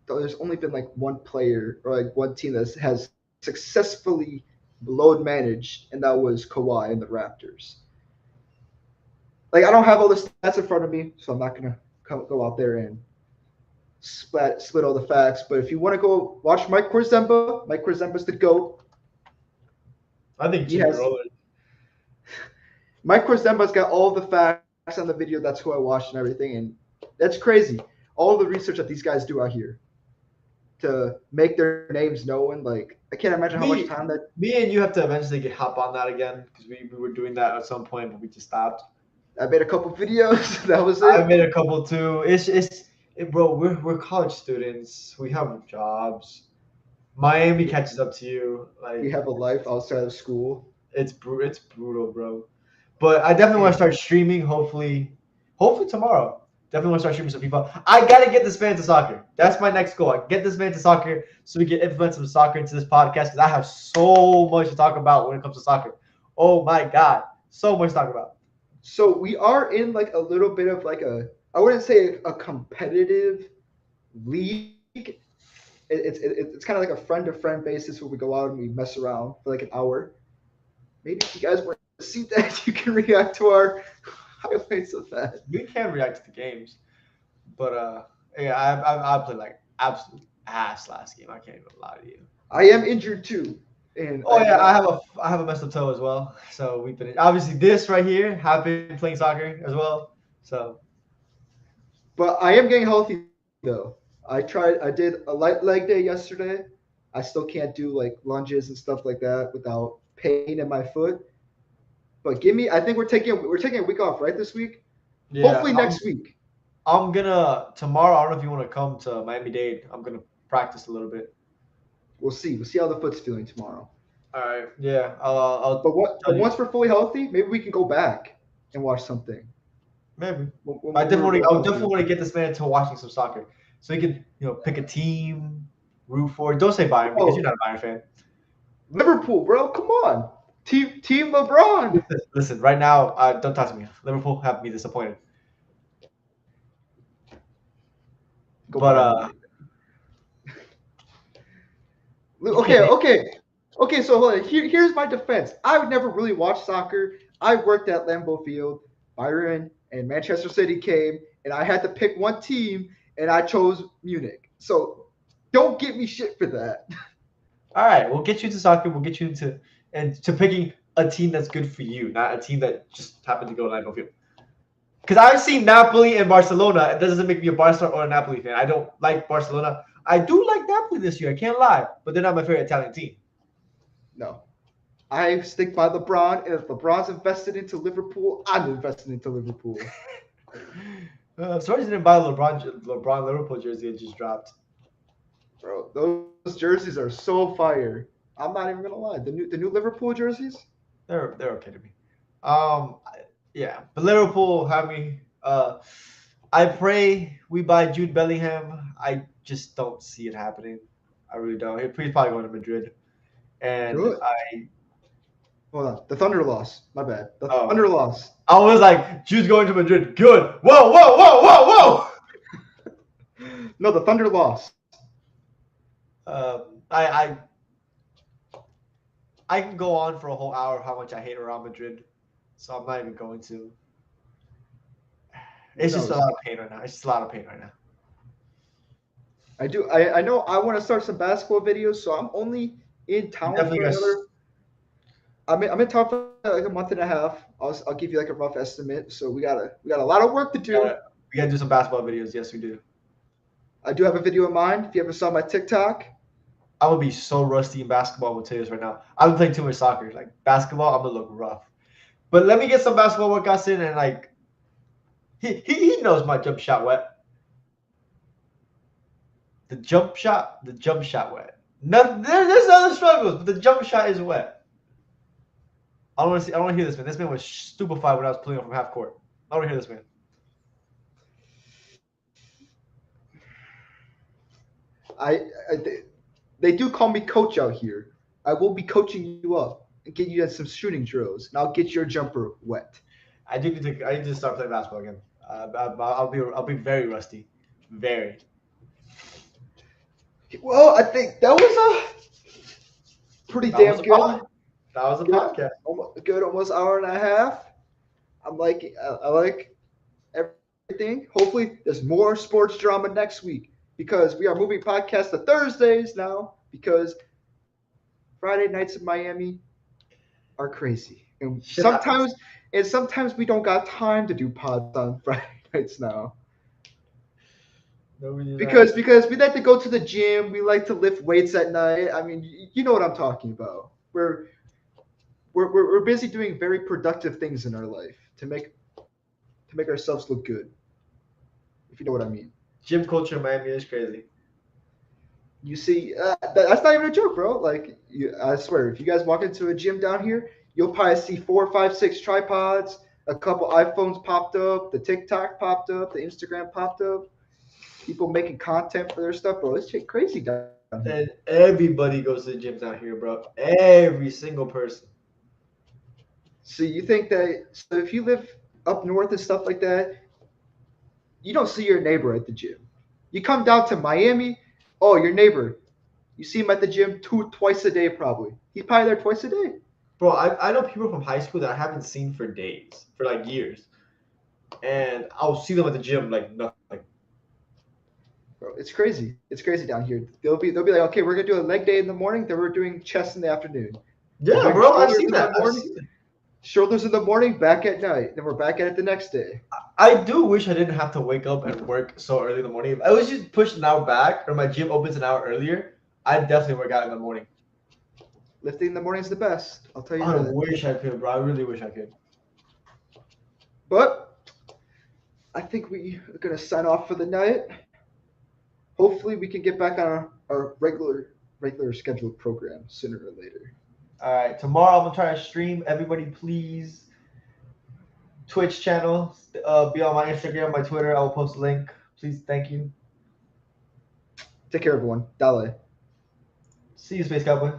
there's only been like one player or like one team that has successfully load managed, and that was Kawhi and the Raptors. Like I don't have all the stats in front of me, so I'm not gonna go out there and split all the facts. But if you want to go watch Mike Korzemba's the goat. I think He Jimmy has Butler. Mike Korzemba's got all the facts on the video. That's who I watched and everything, and that's crazy. All the research that these guys do out here to make their names known. Like I can't imagine how much Me, time that me and you have to eventually get hop on that again because we were doing that at some point, but we just stopped. I made a couple videos. That was I it. made a couple too. Bro. We're college students. We have jobs. Miami catches up to you. We Like have a life outside of school. it's brutal, bro. But I definitely want to start streaming. Hopefully tomorrow. Definitely want to start streaming some FIFA. I gotta get this man to soccer. That's my next goal. I get this man to soccer so we can implement some soccer into this podcast because I have so much to talk about when it comes to soccer. Oh my god, so much to talk about. So we are in like a little bit of like a, I wouldn't say a competitive league. It's kind of like a friend to friend basis where we go out and we mess around for like an hour. Maybe if you guys want to see that, you can react to our highlights of that. We can react to the games, but yeah, I played like absolute ass last game. I can't even lie to you. I am injured too, and Oh yeah, I have a messed up toe as well. So we've been obviously this right here. Have been playing soccer as well. So but I am getting healthy though. I did a light leg day yesterday. I still can't do like lunges and stuff like that without pain in my foot. But give me, I think we're taking a week off right this week. yeah, Hopefully next week. I'm gonna tomorrow. I don't know if you want to come to Miami Dade. I'm gonna practice a little bit. We'll see. We'll see how the foot's feeling tomorrow. All right. Yeah. I'll But tell you. once we're fully healthy, maybe we can go back and watch something. Maybe. When I we're definitely. real I would definitely healthy. want to get this man to watching some soccer, so he can pick a team, root for it. Don't say Bayern because you're Oh, not a Bayern fan. Liverpool, bro, come on, Team LeBron. Listen. Right now, don't talk to me. Liverpool have me disappointed. Go But Bayern Munich. you Okay, can't. okay. So hold on. Here's my defense. I would never really watch soccer. I worked at Lambeau Field. Byron and Manchester City came, and I had to pick one team, and I chose Munich. So don't give me shit for that. All right, we'll get you to soccer. We'll get you to picking a team that's good for you, not a team that just happened to go to Lambeau Field. Because I've seen Napoli and Barcelona. It doesn't make me a Barca or a Napoli fan. I don't like Barcelona. I do like Napoli this year. I can't lie, but they're not my favorite Italian team. No, I stick by LeBron, and if LeBron's invested into Liverpool, I'm invested into Liverpool. Sorry, didn't buy LeBron Liverpool jersey. It just dropped. Bro, those jerseys are so fire. I'm not even gonna lie. The new Liverpool jerseys. They're okay to me. Um, yeah, but Liverpool have me. I pray we buy Jude Bellingham. I just don't see it happening. I really don't. He's probably going to Madrid, and Good. Hold on. The Thunder lost. My bad. The oh, Thunder lost. I was like, Jude's going to Madrid. Good. Whoa, whoa, whoa, whoa, No, the Thunder lost. whoa. I can go on for a whole hour how much I hate Real Madrid, so I'm not even going to. Who It's just a knows? lot of pain right now. It's just a lot of pain right now. I do. I know. I want to start some basketball videos, so I'm only in You town definitely for got. another. I'm in town for like a month and a half. I'll give you like a rough estimate. So we got a lot of work to We do. gotta do some basketball videos. Yes, we do. I do have a video in mind. If you ever saw my TikTok, I'm gonna be so rusty in basketball. I'm gonna tell you this right now. I've been playing too much soccer. Like basketball, I'm gonna look rough. But let me get some basketball workouts in, and like he knows my jump shot wet. The jump shot wet. No, there's other struggles, but the jump shot is wet. I don't want to see. I don't want to hear this man. This man was stupefied when I was pulling up from half court. I don't want to hear this man. I they do call me coach out here. I will be coaching you up and get you in some shooting drills, and I'll get your jumper wet. I need to start playing basketball again. I'll be very rusty, very. Well, I think that was a pretty That was damn a good. pod. That was a Good, podcast. almost hour and a half. I like everything. Hopefully, there's more sports drama next week because we are moving podcast to Thursdays now because Friday nights in Miami are crazy, and Shit happens. sometimes we don't got time to do pods on Friday nights now No, we do not. because we like to go to the gym, we like to lift weights at night. I mean, you know what I'm talking about. We're busy doing very productive things in our life to make ourselves look good, if you know what I mean. Gym culture in Miami is crazy. You see, that's not even a joke, bro. Like, I swear, if you guys walk into a gym down here, you'll probably see four, five, six tripods, A couple iPhones popped up, the TikTok popped up, the Instagram popped up. People making content for their stuff, bro. It's shit crazy down here. And everybody goes to the gyms out here, bro. Every single person. So you think that so if you live up north and stuff like that, you don't see your neighbor at the gym. You come down to Miami, oh, your neighbor. You see him at the gym twice a day probably. He's probably there twice a day. Bro, I know people from high school that I haven't seen for days, for like years. And I'll see them at the gym like nothing. Bro, it's crazy. It's crazy down here. They'll be like, okay, we're gonna do a leg day in the morning, then we're doing chest in the afternoon. We're Yeah, doing bro, I've shoulders seen in the that. I've morning, seen that. shoulders in the morning, back at night. Then we're back at it the next day. I do wish I didn't have to wake up and work so early in the morning. If I was just pushed an hour back or my gym opens an hour earlier, I'd definitely work out in the morning. Lifting in the morning is the best. I'll tell you I that. wish I could, bro. I really wish I could. But I think we are gonna sign off for the night. Hopefully, we can get back on our regular scheduled program sooner or later. All right, tomorrow I'm gonna try to stream. Everybody, please, Twitch channel, be on my Instagram, my Twitter. I will post a link. Please, thank you. Take care, everyone. Dale. See you, Space Cowboy.